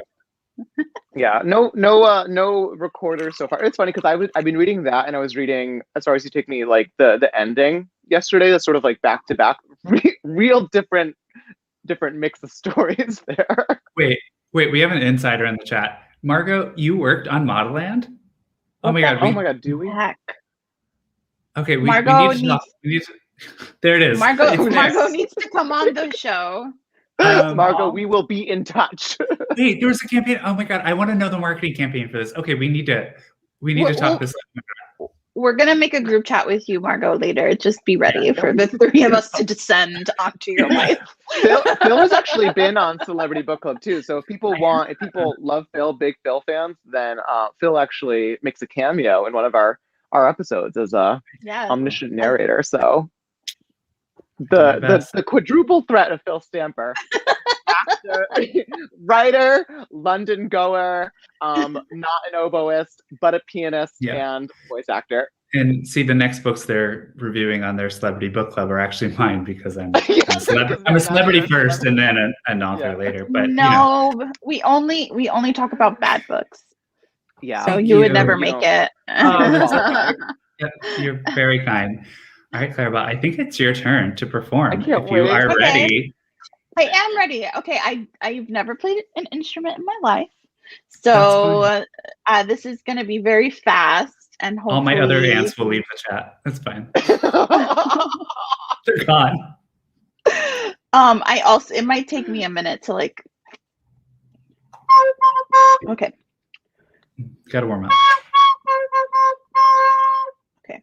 Yeah, no recorders so far. It's funny because I've been reading that, and I was reading As Far As You Take Me, like the ending yesterday. That's sort of like back to back, real different mix of stories there. Wait, we have an insider in the chat. Margot, you worked on Model Land? Oh my god, do we? Heck. Okay, we need to talk. There it is. Margot needs to come on the show. Margot, we will be in touch. Wait, there was a campaign. Oh my god, I want to know the marketing campaign for this. Okay, we need to talk this. We're gonna make a group chat with you, Margot, later. Just be ready for the three of us to descend onto your life. Phil has actually been on Celebrity Book Club too. So if people love Phil, big Phil fans, then Phil actually makes a cameo in one of our episodes as a omniscient narrator. So the quadruple threat of Phil Stamper. Actor, writer, London goer, not an oboist, but a pianist and voice actor. And see, the next books they're reviewing on their Celebrity Book Club are actually mine because I'm a celebrity first and then an author later. But we only talk about bad books. Yeah, so you would never make it. You're very kind. All right, Claribel, I think it's your turn to perform. If you are ready. I am ready. Okay, I've never played an instrument in my life, so this is going to be very fast and hopefully... All my other aunts will leave the chat. That's fine. They're gone. It might take me a minute to like. Okay. Gotta warm up. Okay.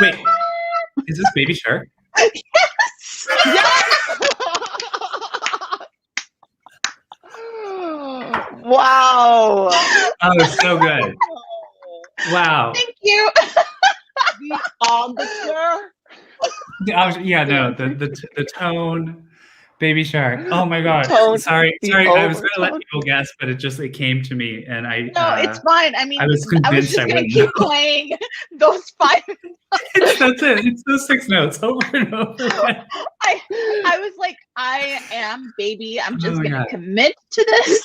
Wait, is this Baby Shark? Yes! Wow! Oh, so good. Wow. Thank you. The embouchure. The tone. Baby Shark. Oh my god. Sorry. I was gonna let people guess, but it came to me, and I. No, it's fine. I mean, I was convinced just gonna keep playing those 5. That's it. It's those 6 notes over and over again. I was like, I am baby. I'm just gonna commit to this.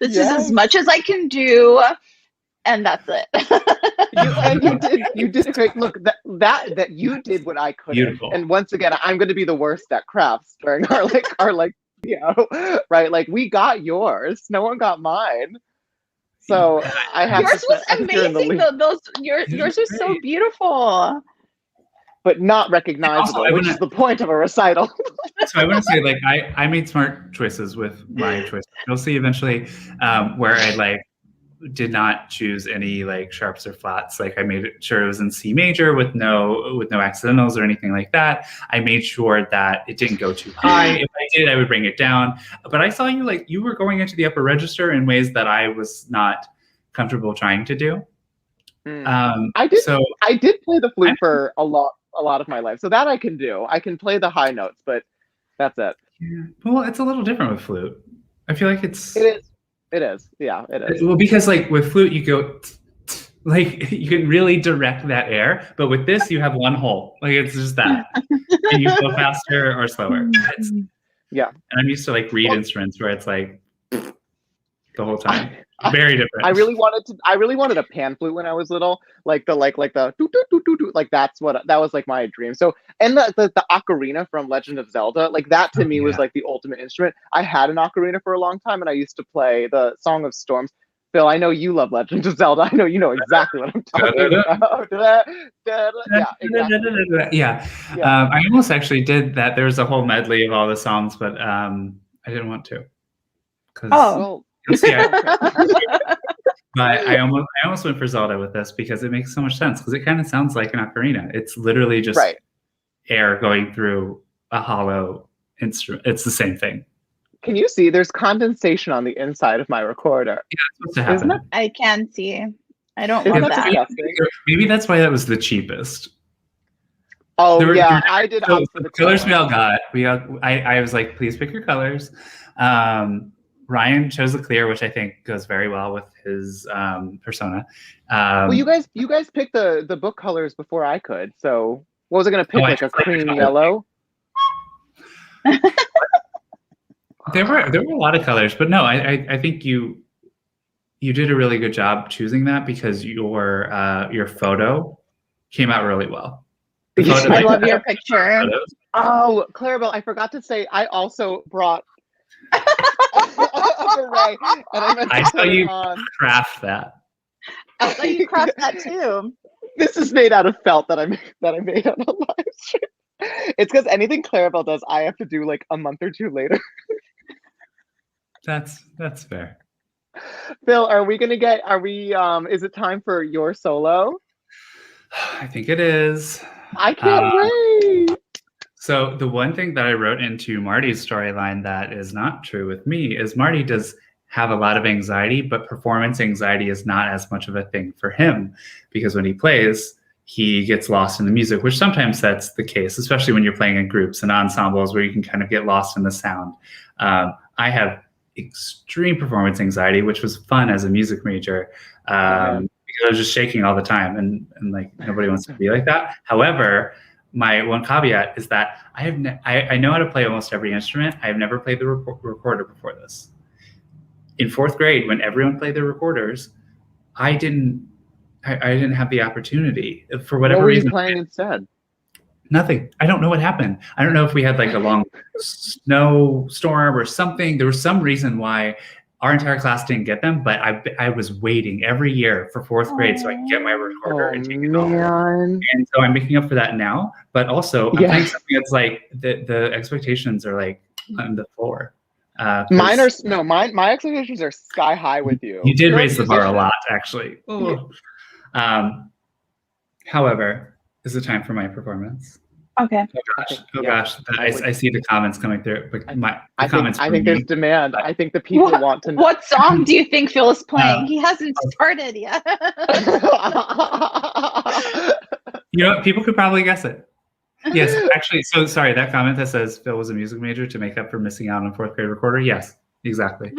This is as much as I can do, and that's it. You did great. Look, that you did what I couldn't. Beautiful. And once again, I'm going to be the worst at crafts during our right? Like we got yours. No one got mine. So I have yours was amazing though. Yours was so beautiful. but not recognizable, which is the point of a recital. So I want to say, like, I made smart choices with my choices. You'll see eventually where I like did not choose any like sharps or flats. Like I made sure it was in C major with no accidentals or anything like that. I made sure that it didn't go too high. If I did, I would bring it down. But I saw you like you were going into the upper register in ways that I was not comfortable trying to do. I did play the flute for a lot of my life, so that I can do. I can play the high notes, but that's it. Yeah. Well, it's a little different with flute. I feel like it's. It is. It is. Yeah, it is. Well, because like with flute, you go like you can really direct that air, but with this, you have one hole. Like it's just that, and you go faster or slower. Yeah. And I'm used to like reed instruments where it's like the whole time. Very different. I really wanted a pan flute when I was little, like the doo, doo, doo, doo, doo, like that was like my dream. So and the ocarina from Legend of Zelda, like that to me was like the ultimate instrument. I had an ocarina for a long time, and I used to play the Song of Storms. Phil, I know you love Legend of Zelda. I know you know exactly what I'm talking about. Yeah, exactly. Yeah. I almost actually did that. There was a whole medley of all the songs, but I didn't want to. Oh. You'll see, but I almost went for Zelda with this because it makes so much sense because it kind of sounds like an ocarina. It's literally just air going through a hollow instrument. It's the same thing. Can you see? There's condensation on the inside of my recorder. Yeah, that's supposed to happen. I can see. I don't love that. Maybe that's why that was the cheapest. Oh I did. So the colors we all got. I was like, please pick your colors. Ryan chose the clear, which I think goes very well with his persona. Well, you guys picked the book colors before I could. So what was I going to pick? Like a cream yellow? There were a lot of colors, but no, I think you did a really good job choosing that because your photo came out really well. I love your picture. Oh, Claribel, I forgot to say I also brought a beret, and I saw you craft that. I saw you craft that too. This is made out of felt that I made on a live stream. It's because anything Claribel does, I have to do like a month or two later. That's fair. Phil, is it time for your solo? I think it is. I can't wait. So the one thing that I wrote into Marty's storyline that is not true with me is Marty does have a lot of anxiety, but performance anxiety is not as much of a thing for him because when he plays, he gets lost in the music, which sometimes that's the case, especially when you're playing in groups and ensembles where you can kind of get lost in the sound. I have extreme performance anxiety, which was fun as a music major because I was just shaking all the time and like nobody wants to be like that. However, my one caveat is that I know how to play almost every instrument. I have never played the recorder before this. In fourth grade, when everyone played their recorders, I didn't have the opportunity for whatever reason. What were you playing instead? Nothing. I don't know what happened. I don't know if we had like a long snowstorm or something. There was some reason why our entire class didn't get them, but I was waiting every year for fourth grade so I could get my recorder and take it home. And so I'm making up for that now. But also, I'm playing something that's like the expectations are like on the floor. My expectations are sky high with you. You did raise the bar a lot, actually. However, is it time for my performance? Okay. Oh gosh. I see the comments coming through. But I think there's demand. I think the people want to know. What song do you think Phil is playing? He hasn't started yet. You know what? People could probably guess it. Yes, actually. So sorry, that comment that says Phil was a music major to make up for missing out on fourth grade recorder. Yes, exactly.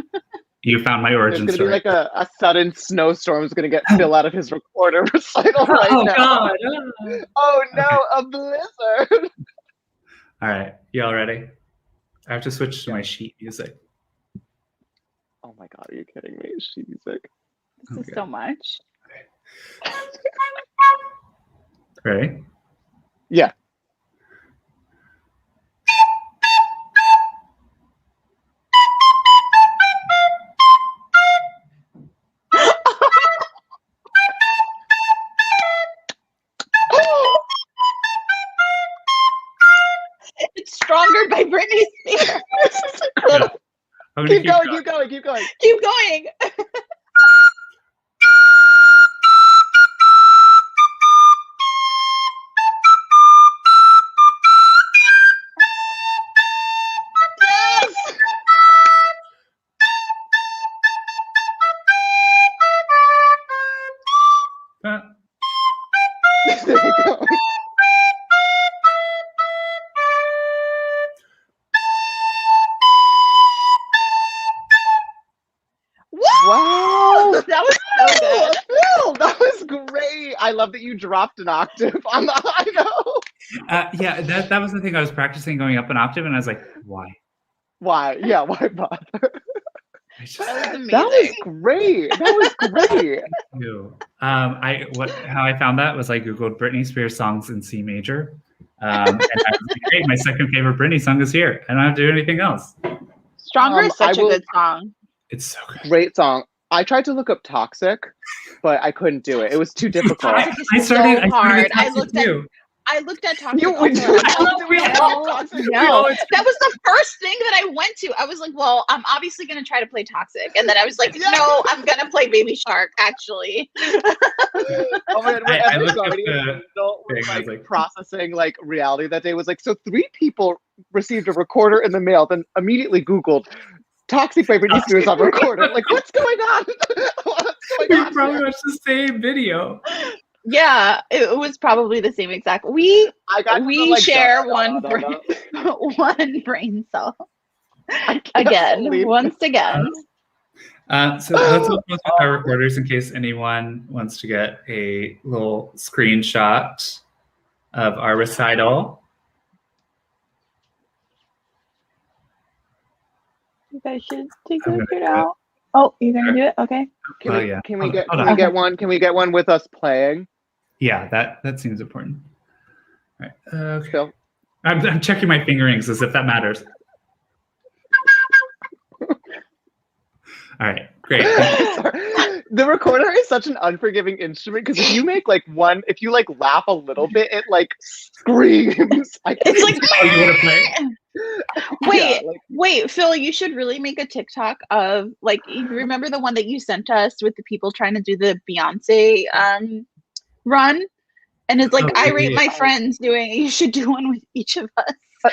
You found my origin story. There's going to be like a sudden snowstorm is going to get Phil out of his recorder recital right now. God. Oh no, a blizzard. All right, you all ready? I have to switch to my sheet music. Oh my God, are you kidding me? Sheet music. This is so much. Ready? Yeah. Inspired by Britney Spears. This is incredible. Keep going. Keep going. Yes. There you go. Wow. That was so good. Phil, that was great. I love that you dropped an octave on the high note. Yeah, that was the thing. I was practicing going up an octave, and I was like, why? Why? Yeah, why bother? I just, That was amazing. That was great. That was great. how I found that was I Googled Britney Spears songs in C major. And I was like, great, my second favorite Britney song is here. I don't have to do anything else. Stronger is such I will- a good song. It's so good. Great song. I tried to look up Toxic, but I couldn't do it. It was too difficult. I started hard. I Toxic looked at- too. I looked at Toxic. We also. do. We No, love Toxic. no. That was the first thing that I went to. I was like, well, I'm obviously going to try to play Toxic. And then I was like, Yeah. no, I'm going to play Baby Shark, actually. Oh my God, I every looked up Guardian the angel was thing, I was like like- processing like reality that day was like, so 3 people received a recorder in the mail, then immediately Googled Toxic by Britney Spears on recorder. Like, what's going on? What's We going on probably here? watched the same video. Yeah, it was probably the same exact. I got to We the, like, share da- da- one da- brain. da- da. one brain cell. I can't Again, believe once again. So let's open up our recorders in case anyone wants to get a little screenshot of our recital. You guys should take I'm a gonna look do out. Oh, you're gonna do it? Okay. Can Oh, we, yeah. can we Hold get on, can hold we on. get one? Can we get one with us playing? Yeah, that seems important. All right. Okay. Phil? I'm checking my fingerings as if that matters. All right, great. Sorry. The recorder is such an unforgiving instrument because if you make like one, if you like laugh a little bit, it like screams. It's like, Oh, you want to play? wait, Yeah, like, wait, Phil, you should really make a TikTok of like, you remember the one that you sent us with the people trying to do the Beyonce run? And it's like, Oh, I yeah, rate yeah. my friends doing it. You should do one with each of us. will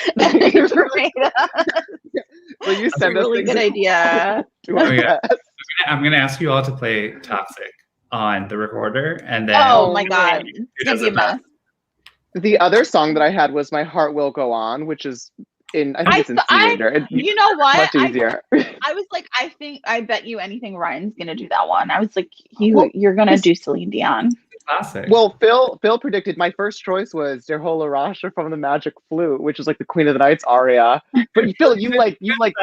you That's a send us really things good idea. to our Oh, yeah. best? I'm gonna ask you all to play Toxic on the recorder, and then Oh my Oh, God. who It's does gonna be a it best? mess. The other song that I had was "My Heart Will Go On," which is in I think it's in C major. It's You know what? much easier. I was like, I bet you anything Ryan's gonna do that one. I was like, Well, you're gonna do Celine Dion. Classic. Well, Phil predicted my first choice was Der Hohle Rasche from the Magic Flute, which is like the Queen of the Nights aria. But Phil, you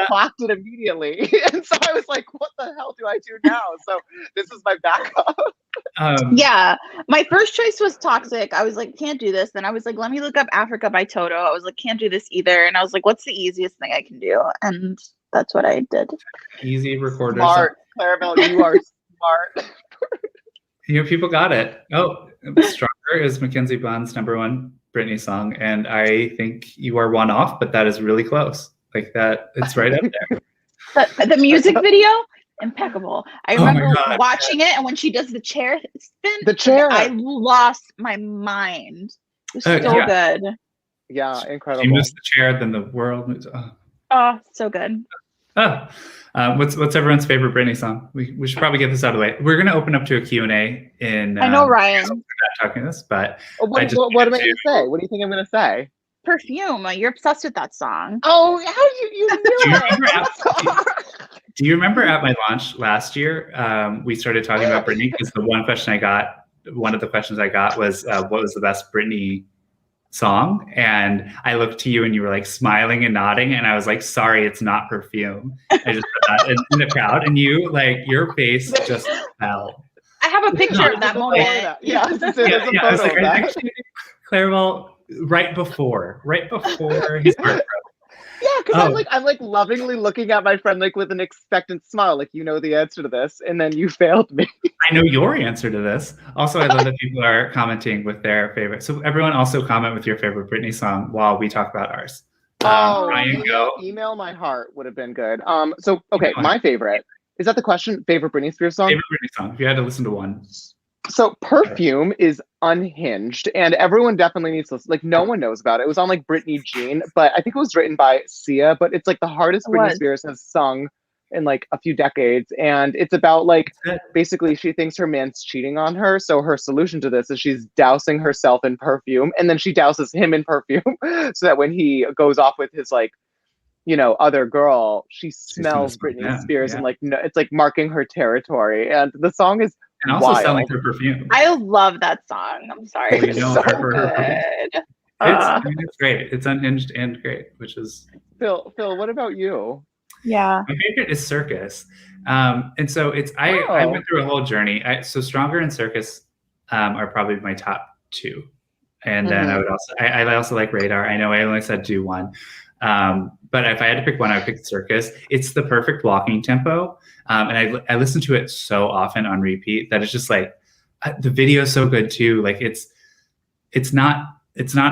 clocked it immediately, and so I was like, "What the hell do I do now?" So this is my backup. Yeah, my first choice was Toxic. I was like, can't do this. Then I was like, let me look up Africa by Toto. I was like, can't do this either. And I was like, what's the easiest thing I can do? And that's what I did. Easy recorder. Smart, Claribel, you are smart. You know, people got it. Oh, Stronger is Mackenzie Bond's #1 Britney song, and I think you are one off, but that is really close. Like that, it's right up there. The music video, impeccable. I Oh my remember God, watching it, and when she does the chair spin, The chair. I lost my mind. It was so yeah. good. Yeah, She incredible. moves the chair, then the world moves. Oh. Oh, so good. What's everyone's favorite Britney song? We should probably get this out of the way. We're gonna open up to a Q&A in. I know, Ryan. We're not talking this, but What, I just what am I wanted going to say? What do you think I'm going to say? Perfume. You're obsessed with that song. Oh, how you Do knew you remember it? do you remember at my launch last year, we started talking about Britney because one of the questions I got was, what was the best Britney song? And I looked to you and you were like smiling and nodding, and I was like, sorry, it's not Perfume. I just said that in the crowd, and your face just fell. I have a picture of that moment. Yeah, there's a Yeah, I was photo like, of that. actually, Claribel, right before his heart broke. Yeah, because Oh. I'm like lovingly looking at my friend like with an expectant smile, like you know the answer to this, and then you failed me. I know your answer to this. Also, I love that people are commenting with their favorite. So everyone also comment with your favorite Britney song while we talk about ours. Ryan, go. Email My Heart would have been good. So okay, my favorite. Is that the question? Favorite Britney Spears song? Favorite Britney song. If you had to listen to one. So Perfume is unhinged, and everyone definitely needs to listen. Like no one knows about it. It was on like Britney Jean, but I think it was written by Sia. But it's like the hardest Britney Spears has sung in like a few decades, and it's about like basically she thinks her man's cheating on her, so her solution to this is she's dousing herself in perfume, and then she douses him in perfume, so that when he goes off with his like other girl, she smells Britney Spears and like it's like marking her territory, and the song is and also selling her perfume. I love that song. I'm sorry. It's so good. It's great. It's unhinged and great, which is Phil, what about you? Yeah. My favorite is Circus. And so I went through a whole journey. So Stronger and Circus are probably my top two. And then I also like Radar. I know I only said do one. But if I had to pick one, I would pick Circus. It's the perfect walking tempo. And I listen to it so often on repeat that it's just like the video is so good too. Like it's not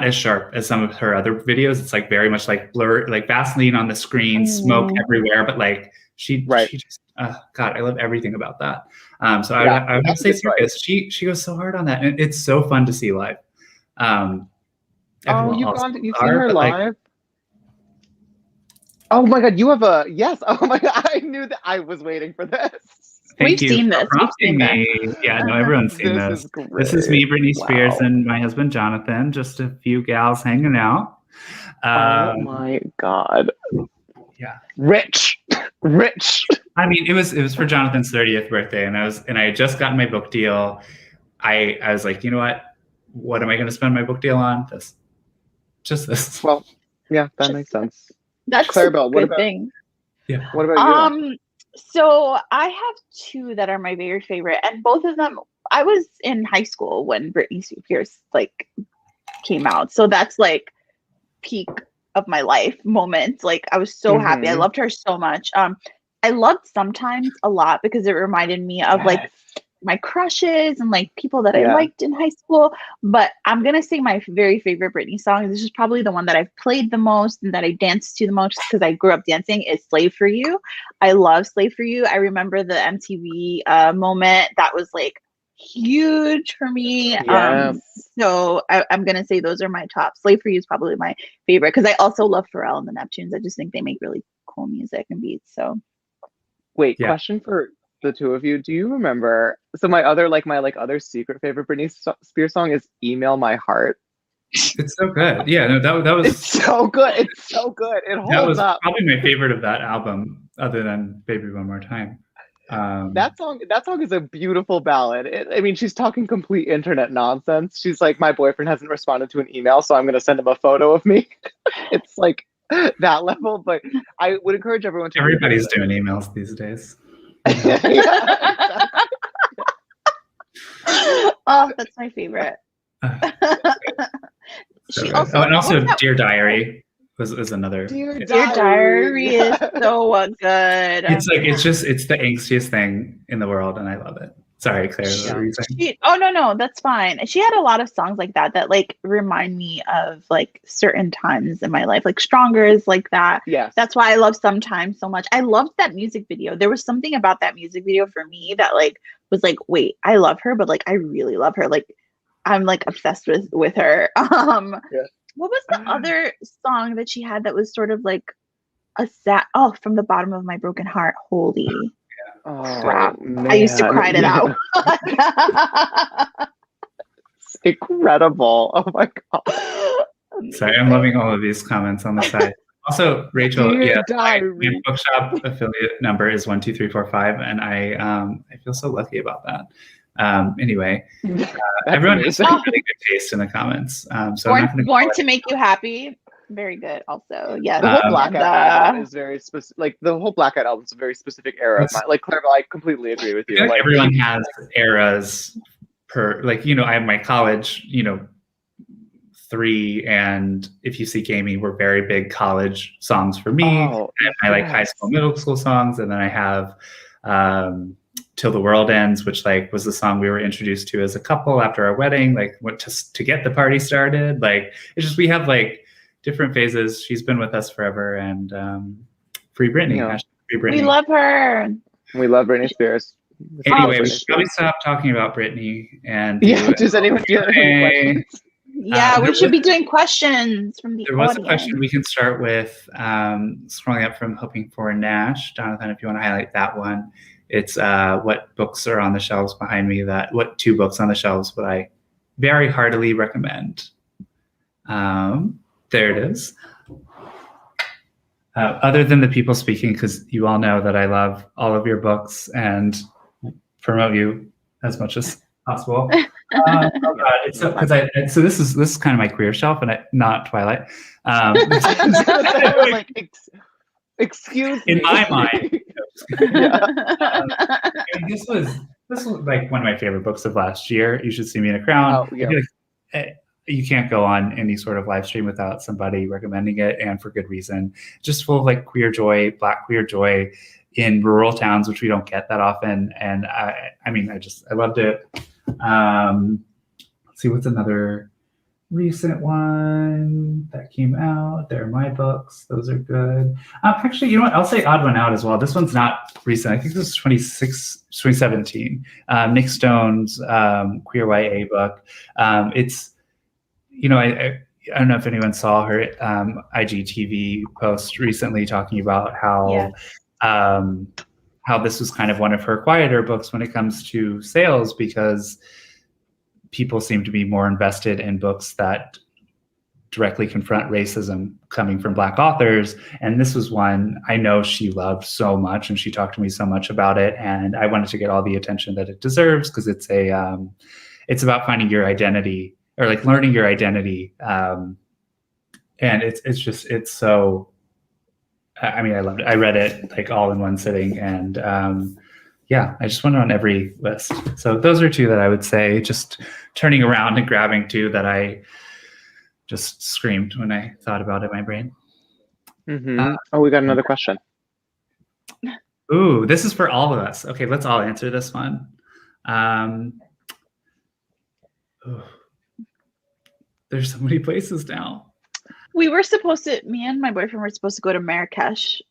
as sharp as some of her other videos. It's like very much like blur, like Vaseline on the screen, smoke everywhere. But like she just, God, I love everything about that. So I would have to say Circus. She goes so hard on that, and it's so fun to see live. You've seen her live? Oh my God, you have a yes. Oh my God, I knew that. I was waiting for this. We've seen this. Yeah, no, everyone's seen this. This is me, Britney Spears, and my husband Jonathan. Just a few gals hanging out. Oh my God. Yeah. Rich. I mean, it was for Jonathan's 30th birthday, and I had just gotten my book deal. I was like, you know what? What am I going to spend my book deal on? Just this. Well, yeah, that makes sense. That's Claribel, a good thing. Yeah. What about you? So I have two that are my very favorite, and both of them, I was in high school when Britney Spears like came out. So that's like peak of my life moment. Like I was so happy. I loved her so much. I loved Sometimes a lot because it reminded me of like my crushes and like people that I liked in high school. But I'm gonna say my very favorite Britney song, this is probably the one that I've played the most and that I danced to the most because I grew up dancing, is Slave for You. I love Slave for You. I remember the MTV moment that was like huge for me. So I'm gonna say those are my top. Slave for You is probably my favorite because I also love Pharrell and the Neptunes. I just think they make really cool music and beats. So wait, question for the two of you. Do you remember? So my other secret favorite Britney Spears song is "Email My Heart." It's so good. Yeah, no, that was. It's so good. It's so good. It holds up. Probably my favorite of that album, other than "Baby One More Time." That song is a beautiful ballad. I mean, she's talking complete internet nonsense. She's like, my boyfriend hasn't responded to an email, so I'm going to send him a photo of me. It's like that level, but I would encourage everyone to. Everybody's doing emails these days. Oh, that's my favorite. And also Dear Diary was another. Dear Diary is so good. It's the angstiest thing in the world, and I love it. Sorry, Claire. What were you saying? No, that's fine. She had a lot of songs like that like remind me of like certain times in my life. Like Stronger is like that. Yes. That's why I love Sometimes so much. I loved that music video. There was something about that music video for me that like was like, wait, I love her, but like I really love her. Like I'm like obsessed with her. What was the other song that she had that was sort of like a sad? Oh, From the Bottom of My Broken Heart. Holy crap! Man. I used to cry to that. It's incredible. Oh my God. Sorry, I'm loving all of these comments on the side. Also, Rachel, my bookshop affiliate number is 12345, and I feel so lucky about that. Anyway, everyone has really good taste in the comments. So Born to Make You Happy, very good. Also, yeah, the whole Blackout album is very specific. Like the whole Blackout album is a very specific era of mine. Like Claribel, I completely agree with you. Like everyone has eras per. Like I have my college, 3, and If You Seek Amy were very big college songs for me. I have my like high school, middle school songs, and then I have Till the World Ends, which like was the song we were introduced to as a couple after our wedding, like what to get the party started. Like it's just we have like different phases. She's been with us forever, and free Britney. Yeah. Free Britney. We love her. We love Britney Spears. Anyway, Britney we should probably stop talking about Britney and does anyone have any questions? Yeah, we should be doing questions from the There was audience. a question we can start with, scrolling up from Hoping for Nash. Jonathan, if you want to highlight that one. It's what books are on the shelves behind me, what 2 books on the shelves would I very heartily recommend? There it is. Other than The People Speaking, because you all know that I love all of your books and promote you as much as possible. Oh God! So this is kind of my queer shelf, and not Twilight. Like, excuse me. In my mind, Yeah. this was like one of my favorite books of last year. You Should See Me in a Crown. Oh, yeah. I feel like, you can't go on any sort of live stream without somebody recommending it, and for good reason. Just full of like queer joy, Black queer joy in rural towns, which we don't get that often. And I loved it. Let's see, what's another recent one that came out? They're my books. Those are good. Actually, you know what? I'll say odd one out as well. This one's not recent. I think this is 2017. Nick Stone's queer YA book. It's, I don't know if anyone saw her IGTV post recently talking about how this was kind of one of her quieter books when it comes to sales, because people seem to be more invested in books that directly confront racism coming from Black authors. And this was one I know she loved so much, and she talked to me so much about it. And I wanted to get all the attention that it deserves, because it's about finding your identity, or like learning your identity. And it's so, I loved it. I read it like all in one sitting, and I just went on every list. So those are 2 that I would say, just turning around and grabbing 2 that I just screamed when I thought about it in my brain. Mm-hmm. We got another question. Ooh, this is for all of us. Okay, let's all answer this one. There's so many places now. Me and my boyfriend were supposed to go to Marrakesh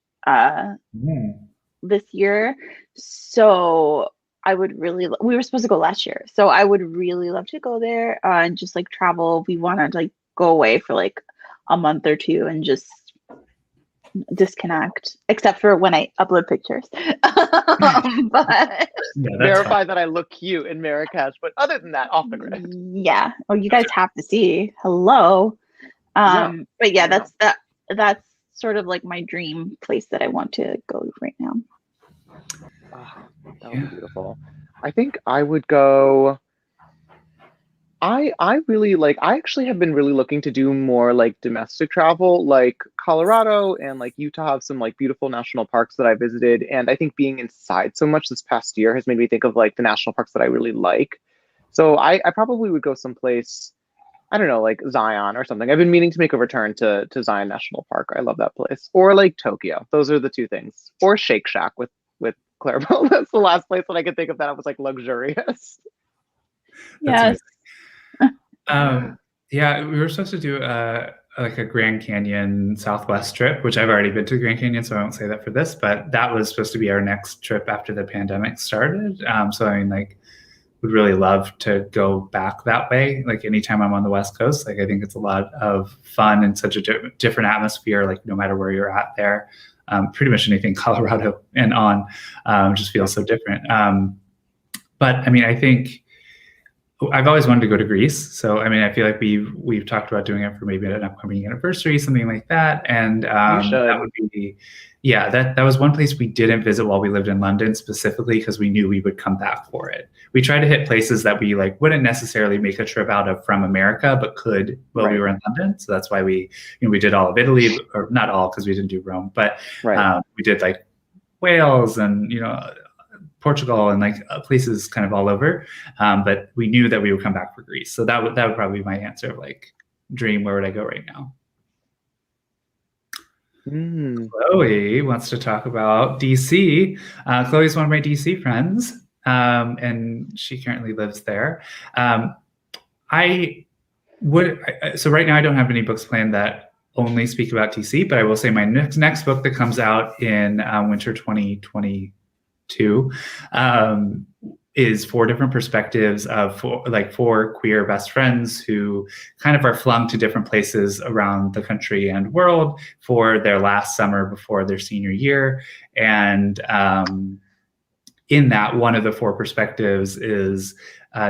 this year. So we were supposed to go last year. So I would really love to go there and just like travel. We want to like go away for like a month or 2 and just disconnect, except for when I upload pictures. But verify that I look cute in Marrakesh. But other than that, off the grid. Yeah. Oh, you guys have to see. Hello. But yeah, that's sort of like my dream place that I want to go right now. That would be beautiful. I think I would go. I actually have been really looking to do more like domestic travel, like Colorado and like Utah have some like beautiful national parks that I visited. And I think being inside so much this past year has made me think of like the national parks that I really like. So I probably would go someplace, I don't know, like Zion or something. I've been meaning to make a return to Zion National Park. I love that place. Or like Tokyo. Those are the 2 things. Or Shake Shack with Claribel. That's the last place that I could think of that I was like luxurious. Yes. We were supposed to do like a Grand Canyon Southwest trip, which I've already been to Grand Canyon, so I won't say that for this, but that was supposed to be our next trip after the pandemic started. So would really love to go back that way. Like anytime I'm on the West Coast, like I think it's a lot of fun and such a different atmosphere, like no matter where you're at there. Pretty much anything Colorado and on just feels so different. But I think I've always wanted to go to Greece. So, I feel like we've talked about doing it for maybe an upcoming anniversary, something like that. And that would be, that was one place we didn't visit while we lived in London, specifically because we knew we would come back for it. We tried to hit places that we like wouldn't necessarily make a trip out of from America, but could while we were in London. So that's why we did all of Italy, or not all because we didn't do Rome, but we did like Wales and, Portugal and like places kind of all over. But we knew that we would come back for Greece. So that would probably be my answer of like dream, where would I go right now? Chloe wants to talk about DC. Chloe's one of my DC friends, and she currently lives there. So right now I don't have any books planned that only speak about DC, but I will say my next book that comes out in winter 2022 is 4 different perspectives of four queer best friends who kind of are flung to different places around the country and world for their last summer before their senior year. And in that, one of the 4 perspectives is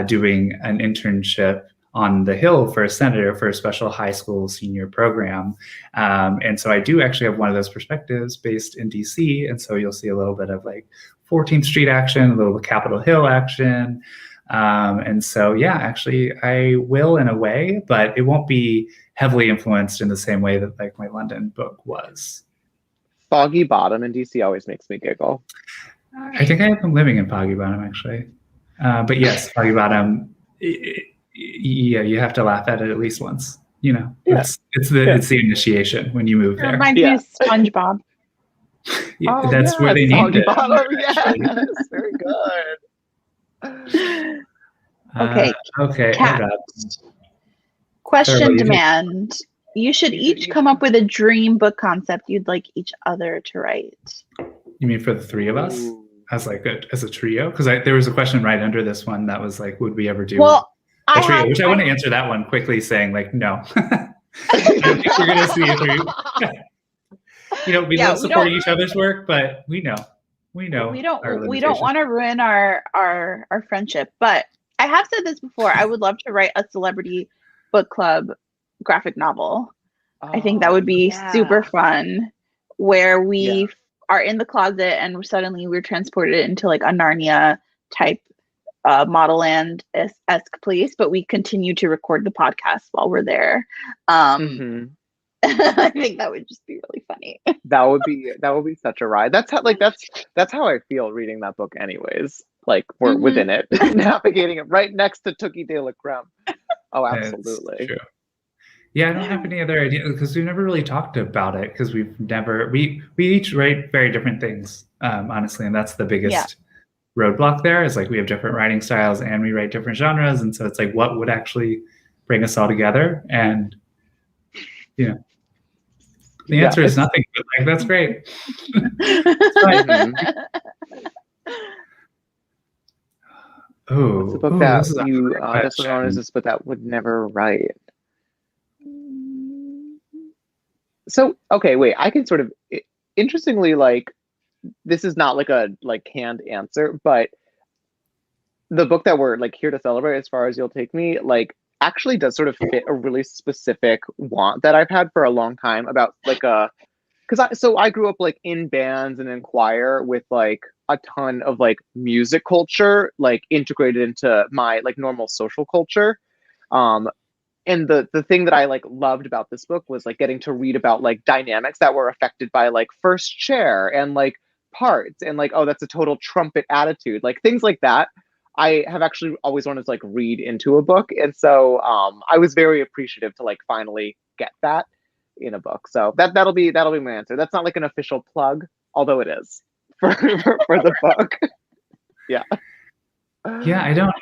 doing an internship on the Hill for a senator for a special high school senior program. And so I do actually have one of those perspectives based in DC. And so you'll see a little bit of like 14th Street action, a little Capitol Hill action. And so, yeah, actually I will in a way, but it won't be heavily influenced in the same way that like my London book was. Foggy Bottom in DC always makes me giggle. I think I have been living in Foggy Bottom actually. But yes, Foggy Bottom, yeah, you have to laugh at it at least once. You know, it's the initiation when you move there. It reminds me of SpongeBob. That's where they named it. Yes, very good. Okay. Kat. Question demand. You should each come up with a dream book concept you'd like each other to write. You mean for the 3 of us? As a trio? Because there was a question right under this one that was like, would we ever do a trio? Which I want to answer that one quickly, saying like, no. I don't think we're gonna see a 3. We love supporting each other's work, but we know. We don't want to ruin our friendship. But I have said this before. I would love to write a celebrity book club graphic novel. I think that would be super fun, where we are in the closet and suddenly we're transported into like a Narnia type Model Land-esque place, but we continue to record the podcast while we're there. I think that would just be really funny. That would be such a ride. That's how I feel reading that book anyways. Like we're within it, navigating it right next to Tookie de la Creme. Oh, absolutely. True. Yeah, I don't have any other idea because we've never really talked about it because we each write very different things, honestly, and that's the biggest roadblock there is like we have different writing styles and we write different genres, and so it's like what would actually bring us all together? And the answer is nothing, but like that's great. What's the book that you that's known as this, but that would never write? So, okay, wait, I can sort of, interestingly, like, this is not like a canned answer, but the book that we're like here to celebrate, As Far As You'll Take Me, like actually does sort of fit a really specific want that I've had for a long time about like because I grew up like in bands and in choir with like a ton of like music culture like integrated into my like normal social culture. And the thing that I like loved about this book was like getting to read about like dynamics that were affected by like first chair and like parts and like, oh, that's a total trumpet attitude, like things like that. I have actually always wanted to like read into a book. And so I was very appreciative to like finally get that in a book. So that'll be my answer. That's not like an official plug, although it is for the book. Yeah. Yeah, I don't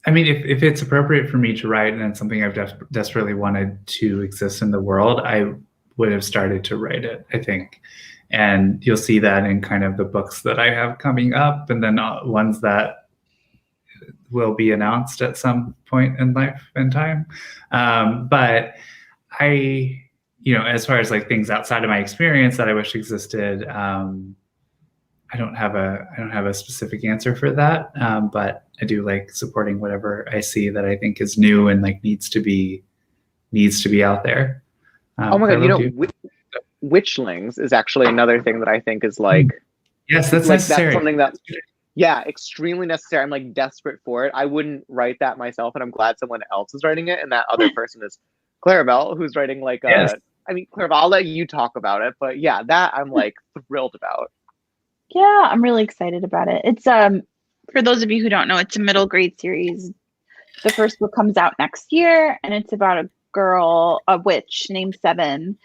I mean, if it's appropriate for me to write and it's something I've desperately wanted to exist in the world, I would have started to write it, I think. And you'll see that in kind of the books that I have coming up and then ones that will be announced at some point in life and time. But I, as far as like things outside of my experience that I wish existed, I don't have a specific answer for that, but I do like supporting whatever I see that I think is new and like needs to be out there. Oh my God, Witchlings is actually another thing that I think is like yes, that's necessary. That's something that extremely necessary. I'm like desperate for it. I wouldn't write that myself, and I'm glad someone else is writing it. And that other person is Claribel, who's writing like I mean, Claribel, I'll let you talk about it, but yeah, that I'm like thrilled about. Yeah, I'm really excited about it. It's for those of you who don't know, it's a middle grade series. The first book comes out next year, and it's about a witch named Seven,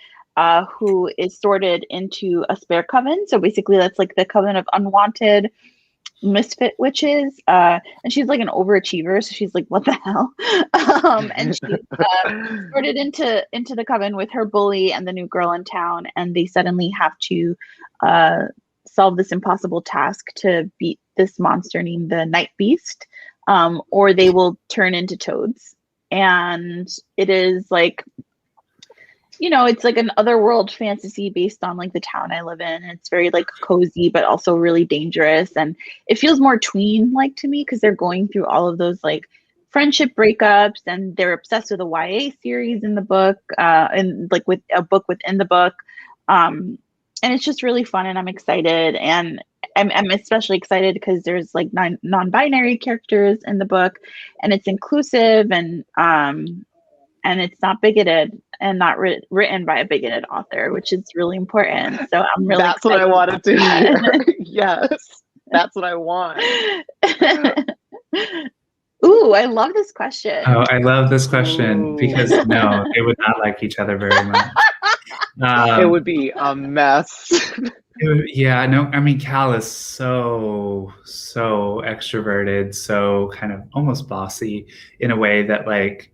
who is sorted into a spare coven. So basically, that's like the coven of unwanted misfit witches, and she's like an overachiever, so she's like, what the hell? And she's sorted into the coven with her bully and the new girl in town, and they suddenly have to solve this impossible task to beat this monster named the Night Beast, or they will turn into toads. And it is like, it's like an otherworld fantasy based on like the town I live in. It's very like cozy, but also really dangerous. And it feels more tween like to me because they're going through all of those like friendship breakups, and they're obsessed with a YA series in the book, and like with a book within the book. And it's just really fun, and I'm excited. And I'm especially excited because there's like non-binary characters in the book, and it's inclusive, and it's not bigoted and not written by a bigoted author, which is really important. So I'm really That's what I wanted to hear. Yes, that's what I want. Ooh, I love this question. Oh, I love this question because no, they would not like each other very much. It would be a mess. Yeah, no, I mean, Cal is so extroverted, so kind of almost bossy in a way that like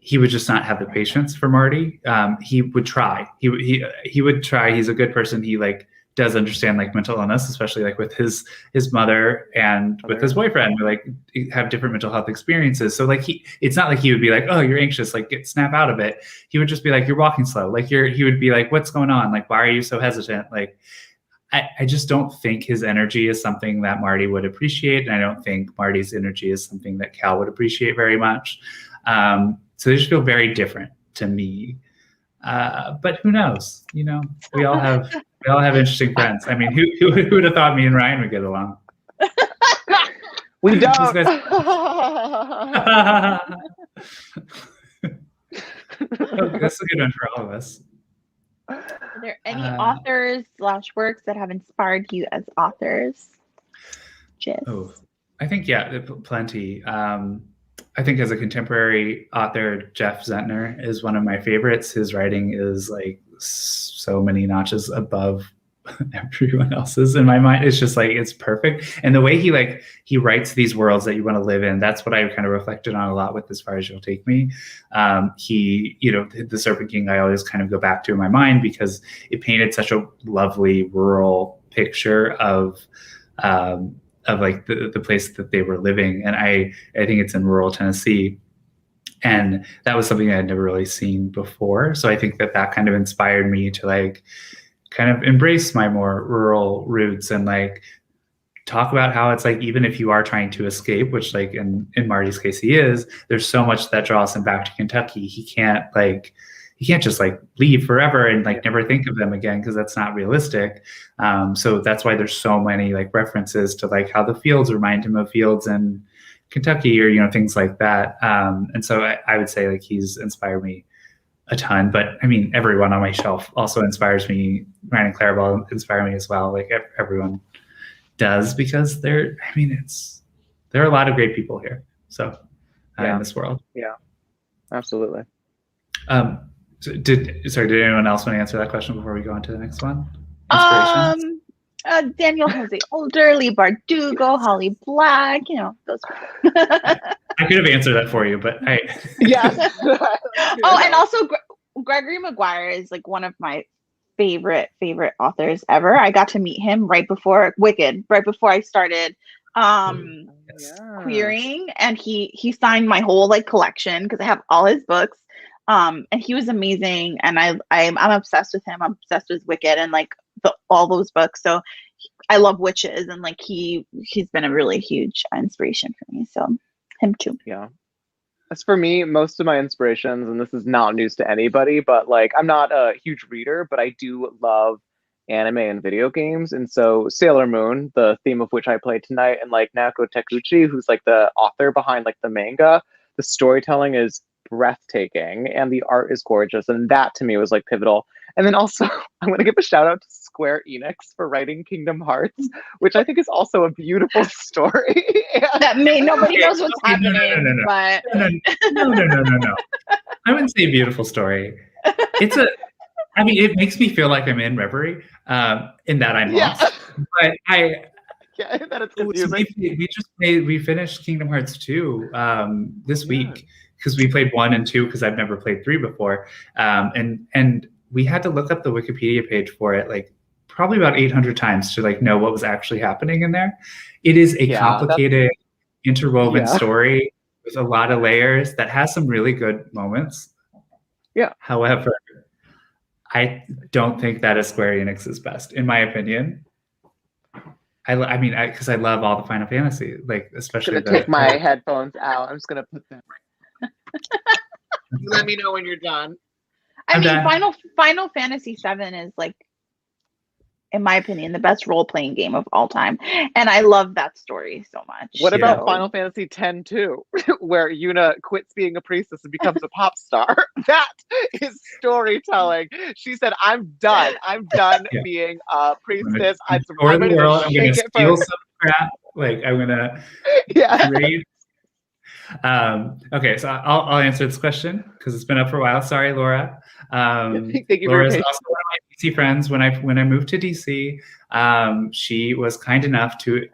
he would just not have the patience for Marty. He would try. He would try. He's a good person. He like does understand like mental illness, especially like with his mother and with his boyfriend, who like have different mental health experiences. So like it's not like he would be like, oh, you're anxious, like snap out of it. He would just be like, you're walking slow. Like he would be like, what's going on? Like, why are you so hesitant? Like, I just don't think his energy is something that Marty would appreciate. And I don't think Marty's energy is something that Cal would appreciate very much. So they just feel very different to me. But who knows? We all have interesting friends. I mean, who would have thought me and Ryan would get along? We don't. That's a good one for all of us. Are there any authors / works that have inspired you as authors? Oh, I think, yeah, plenty. I think as a contemporary author, Jeff Zentner is one of my favorites. His writing is like so many notches above everyone else's in my mind. It's just like, it's perfect. And the way he writes these worlds that you want to live in, that's what I kind of reflected on a lot with As Far As You'll Take Me. The Serpent King, I always kind of go back to in my mind because it painted such a lovely rural picture of like the place that they were living. And I think it's in rural Tennessee. And that was something I had never really seen before. So I think that kind of inspired me to like kind of embrace my more rural roots and like talk about how it's like, even if you are trying to escape, which like in Marty's case he is, there's so much that draws him back to Kentucky. He can't just like leave forever and like never think of them again, because that's not realistic. So that's why there's so many like references to like how the fields remind him of fields in Kentucky, or things like that. And so I would say like he's inspired me a ton. But I mean, everyone on my shelf also inspires me. Ryan and Claribel inspire me as well. Like everyone does, because there are a lot of great people here. So in this world. Yeah, absolutely. So did anyone else want to answer that question before we go on to the next one? Daniel Jose Older, Lee Bardugo, Holly Black, those. I could have answered that for you, but Yes. And also Gregory Maguire is like one of my favorite authors ever. I got to meet him right before Wicked, right before I started queering, and he signed my whole like collection because I have all his books. And he was amazing, and I'm obsessed with him. I'm obsessed with Wicked and like all those books. So I love witches, and like he's been a really huge inspiration for me. So him too. Yeah. As for me, most of my inspirations, and this is not news to anybody, but like I'm not a huge reader, but I do love anime and video games. And so Sailor Moon, the theme of which I played tonight, and like Naoko Takeuchi, who's like the author behind like the manga, the storytelling is breathtaking and the art is gorgeous, and that to me was like pivotal. And then also I'm going to give a shout out to Square Enix for writing Kingdom Hearts, which I think is also a beautiful story. That nobody knows what's happening. No. But No. I wouldn't say beautiful story. It makes me feel like I'm in reverie, in that I'm lost. But Yeah, that it's So confusing. we finished Kingdom Hearts 2 this week because we played 1 and 2 because I've never played 3 before. And we had to look up the Wikipedia page for it like probably about 800 times to like know what was actually happening in there. It is a complicated, interwoven story with a lot of layers that has some really good moments. Yeah. However, I don't think that is Square Enix's best, in my opinion. I mean, because I love all the Final Fantasy, like especially. I'm gonna take my headphones out. I'm just gonna put them. Let me know when you're done. I mean, Final Fantasy VII is like, in my opinion, the best role-playing game of all time, and I love that story so much. What about Final Fantasy X too, where Yuna quits being a priestess and becomes a pop star? That is storytelling. She said, "I'm done. I'm done being a priestess. I'm gonna steal some crap. Like I'm gonna create." Okay, so I'll answer this question because it's been up for a while. Sorry, Laura. Thank you. Laura's also one of my DC friends. When I moved to DC, she was kind enough to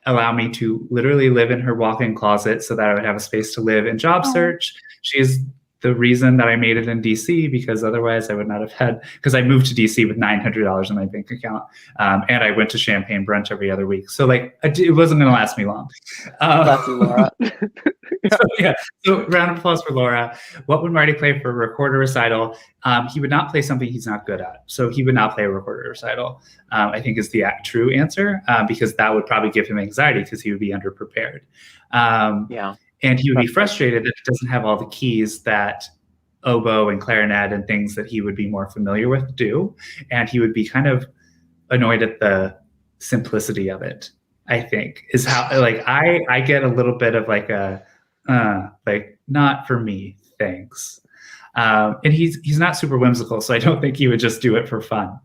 allow me to literally live in her walk-in closet so that I would have a space to live and job search. She's the reason that I made it in DC, because otherwise I would not have had, because I moved to DC with $900 in my bank account. And I went to champagne brunch every other week. So like, it wasn't going to last me long. Bless you, Laura. So round of applause for Laura. What would Marty play for a recorder recital? He would not play something he's not good at. So he would not play a recorder recital, I think is the true answer, because that would probably give him anxiety because he would be underprepared. And he would be frustrated that it doesn't have all the keys that oboe and clarinet and things that he would be more familiar with do. And he would be kind of annoyed at the simplicity of it, I think, is how, like, I get a little bit of like a, like, not for me, thanks. And he's not super whimsical, so I don't think he would just do it for fun.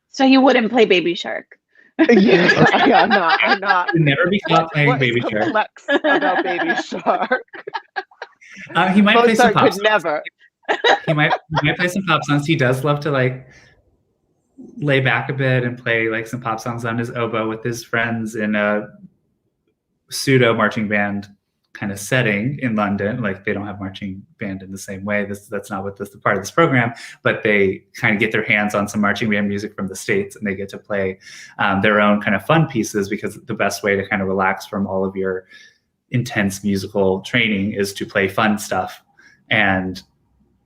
So you wouldn't play Baby Shark? I'm not. You'd never be caught playing Baby Shark. Complex about Baby Shark. He might play some pop songs. Never. He might play some pop songs. He does love to like lay back a bit and play like some pop songs on his oboe with his friends in a pseudo marching band kind of setting in London. Like they don't have marching band in the same way. That's not what this part of this program, but they kind of get their hands on some marching band music from the States, and they get to play their own kind of fun pieces, because the best way to kind of relax from all of your intense musical training is to play fun stuff and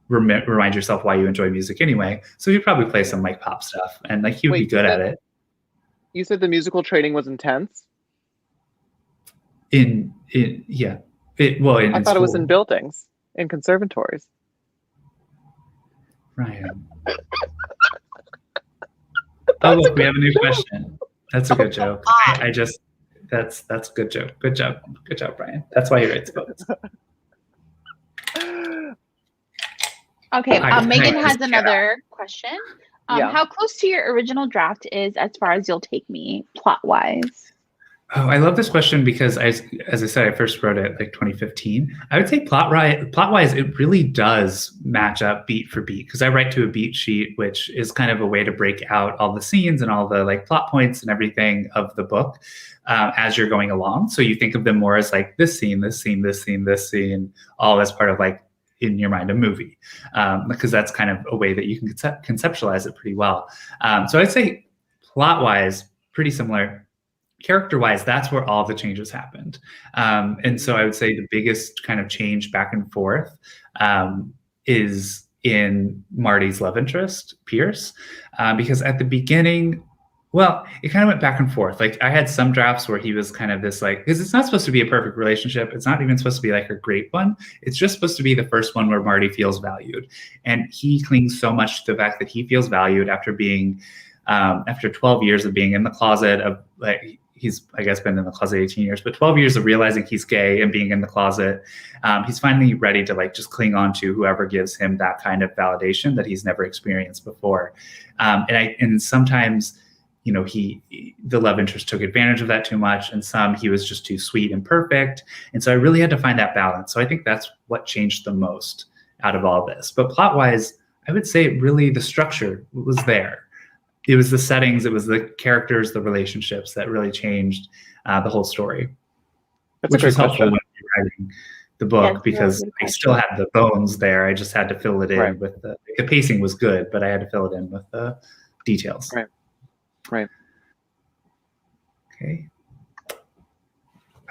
remind yourself why you enjoy music anyway. So you'd probably play some like pop stuff, and like he would be good at it. You said the musical training was intense? I thought it was in buildings, in conservatories. Ryan. Oh, look, we have a new question. That's a good joke. That's a good joke. Good job, Brian. That's why he writes books. Okay, Megan has another question. How close to your original draft is As Far As You'll Take Me, plot-wise? Oh, I love this question because, as I said, I first wrote it like 2015. I would say plot-wise, it really does match up beat for beat, because I write to a beat sheet, which is kind of a way to break out all the scenes and all the like plot points and everything of the book as you're going along. So you think of them more as like this scene, this scene, this scene, this scene, all as part of like, in your mind, a movie, because that's kind of a way that you can conceptualize it pretty well. So I'd say plot-wise, pretty similar. Character-wise, that's where all the changes happened. And so I would say the biggest kind of change back and forth is in Marty's love interest, Pierce, because at the beginning, well, it kind of went back and forth. Like I had some drafts where he was kind of this like, because it's not supposed to be a perfect relationship. It's not even supposed to be like a great one. It's just supposed to be the first one where Marty feels valued. And he clings so much to the fact that he feels valued after being, after 12 years of being in the closet of like, he's, I guess, been in the closet 18 years, but 12 years of realizing he's gay and being in the closet. He's finally ready to like just cling on to whoever gives him that kind of validation that he's never experienced before. And sometimes, you know, the love interest took advantage of that too much, and some he was just too sweet and perfect. And so I really had to find that balance. So I think that's what changed the most out of all this. But plot-wise, I would say really the structure was there. it was the settings, it was the characters, the relationships that really changed the whole story. That's which a was great helpful question. when we were writing the book Yeah, it's a really because good I still question. had the bones there. I just had to fill it in Right. with the pacing was good, but I had to fill it in with the details. Right. Right. Okay.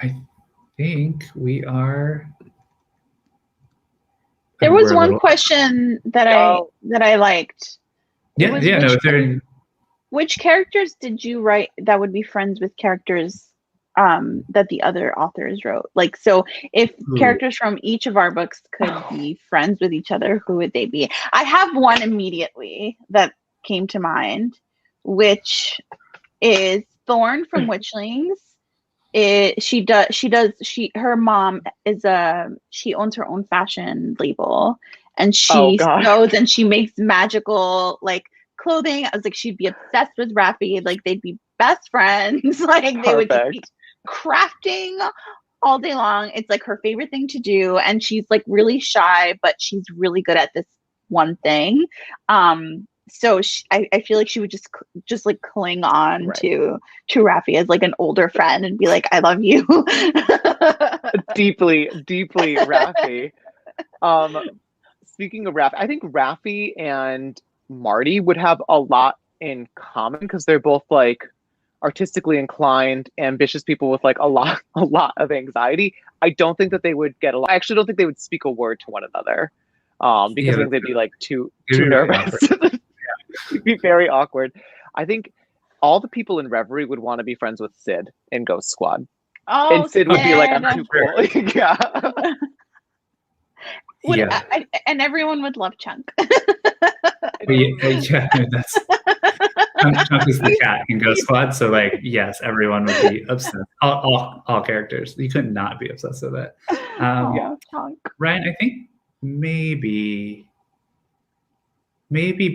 I think we are. There we're was a one little- question that Oh. I liked. It Yeah, was yeah. No, if they're which characters did you write that would be friends with characters that the other authors wrote? Like, so if Ooh. characters from each of our books could be friends with each other, who would they be? I have one immediately that came to mind, which is Thorn from Witchlings. Her mom is she owns her own fashion label, and she God. sews and she makes magical like clothing. I was like, she'd be obsessed with Raffi. Like they'd be best friends. Like they would just be Perfect. crafting all day long. It's like her favorite thing to do, and she's like really shy, but she's really good at this one thing. So I feel like she would just like cling on Right. to Raffi as like an older friend and be like, I love you. Deeply Raffi. Speaking of Raffi, I think Raffi and Marty would have a lot in common because they're both like artistically inclined, ambitious people with like a lot of anxiety. I don't think that they would get along. I actually don't think they would speak a word to one another. Because Yeah, I think they'd be like too really nervous. It'd be very awkward. I think all the people in Reverie would want to be friends with Sid in Ghost Squad. Oh, And Sid would be like, I'm Sid. too cool. Yeah. yeah. And everyone would love Chunk. Yeah, that's Chunk is the cat in Ghost Squad, so like yes, everyone would be obsessed. All characters, you could not be obsessed with it. Yeah, Chunk. Ryan, I think maybe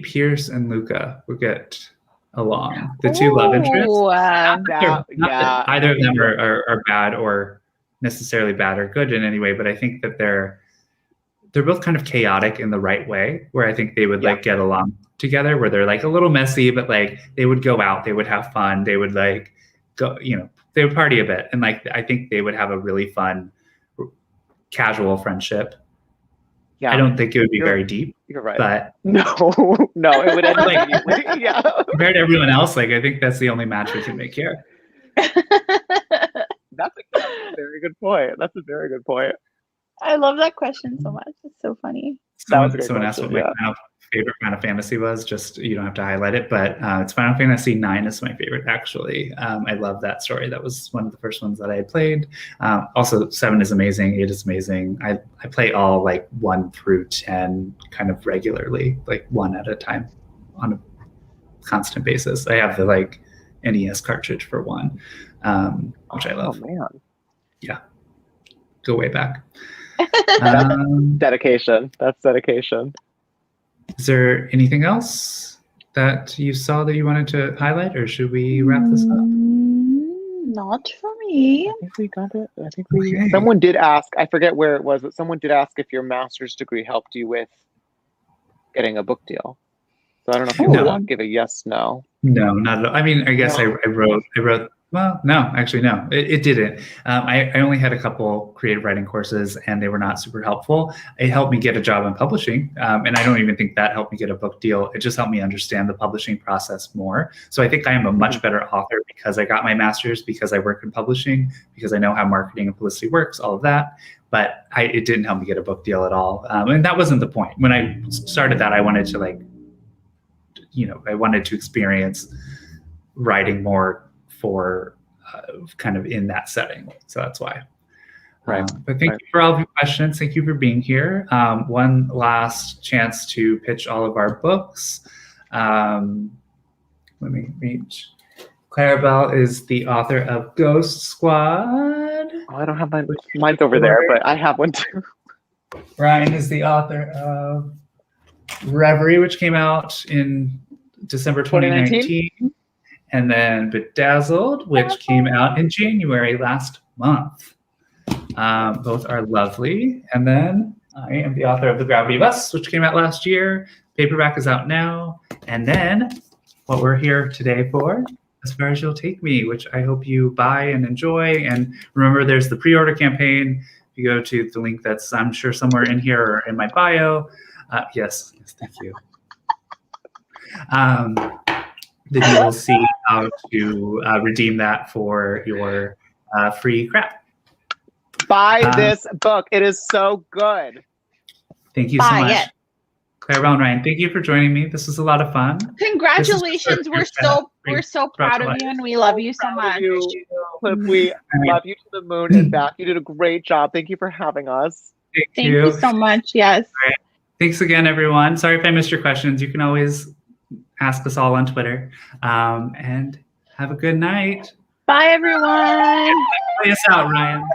Pierce and Luca would get along. The two love interests. Not that either of them are bad or necessarily bad or good in any way, but I think that they're both kind of chaotic in the right way, where I think they would like get along together, where they're like a little messy, but like they would go out, they would have fun, they would like go, they would party a bit. And like, I think they would have a really fun, casual friendship. Yeah. I don't think it would be very deep. You're right. But no, it would end like, yeah. Compared to everyone else, like I think that's the only match we can make here. That's a very good point. That's a very good point. I love that question so much. It's so funny. Someone asked what my favorite Final Fantasy was. Just you don't have to highlight it, but it's Final Fantasy IX is my favorite actually. I love that story. That was one of the first ones that I had played. Also, 7 is amazing. 8 is amazing. I play all like 1 through 10 kind of regularly, like one at a time on a constant basis. I have the like NES cartridge for 1, which I love. Oh man, yeah, go way back. Dedication. That's dedication. Is there anything else that you saw that you wanted to highlight, or should we wrap this up? Not for me. I think we got it. I think we. Someone did ask. I forget where it was, but someone did ask if your master's degree helped you with getting a book deal. So I don't know if you want to give a yes, no. No, not at all. I mean, I guess I wrote. Well, no, actually, no, it didn't. I only had a couple creative writing courses, and they were not super helpful. It helped me get a job in publishing, and I don't even think that helped me get a book deal. It just helped me understand the publishing process more. So I think I am a much better author because I got my master's, because I work in publishing, because I know how marketing and publicity works, all of that. But it didn't help me get a book deal at all, and that wasn't the point. When I started that, I wanted to I wanted to experience writing more for kind of in that setting. So that's why. Right. But thank you for all of your questions. Thank you for being here. One last chance to pitch all of our books. Let me reach. Claribel is the author of Ghost Squad. Oh, I don't have mine's over there, but I have one too. Ryan is the author of Reverie, which came out in December 2019. And then Bedazzled, which came out in January last month. Both are lovely. And then I am the author of The Gravity Bus, which came out last year. Paperback is out now. And then what we're here today for, As Far As You'll Take Me, which I hope you buy and enjoy. And remember, there's the pre-order campaign. If you go to the link that's, I'm sure, somewhere in here or in my bio. Yes, thank you. Then you will see how to redeem that for your free crap. Buy this book. It is so good. Thank you so much. Claribel and Ryan, thank you for joining me. This was a lot of fun. Congratulations. We're so proud of you and we love you so much. Cliff, we love you to the moon and back. You did a great job. Thank you for having us. Thank you so much. Yes. Right. Thanks again, everyone. Sorry if I missed your questions. You can always ask us all on Twitter. And have a good night. Bye, everyone. Play us out, Ryan.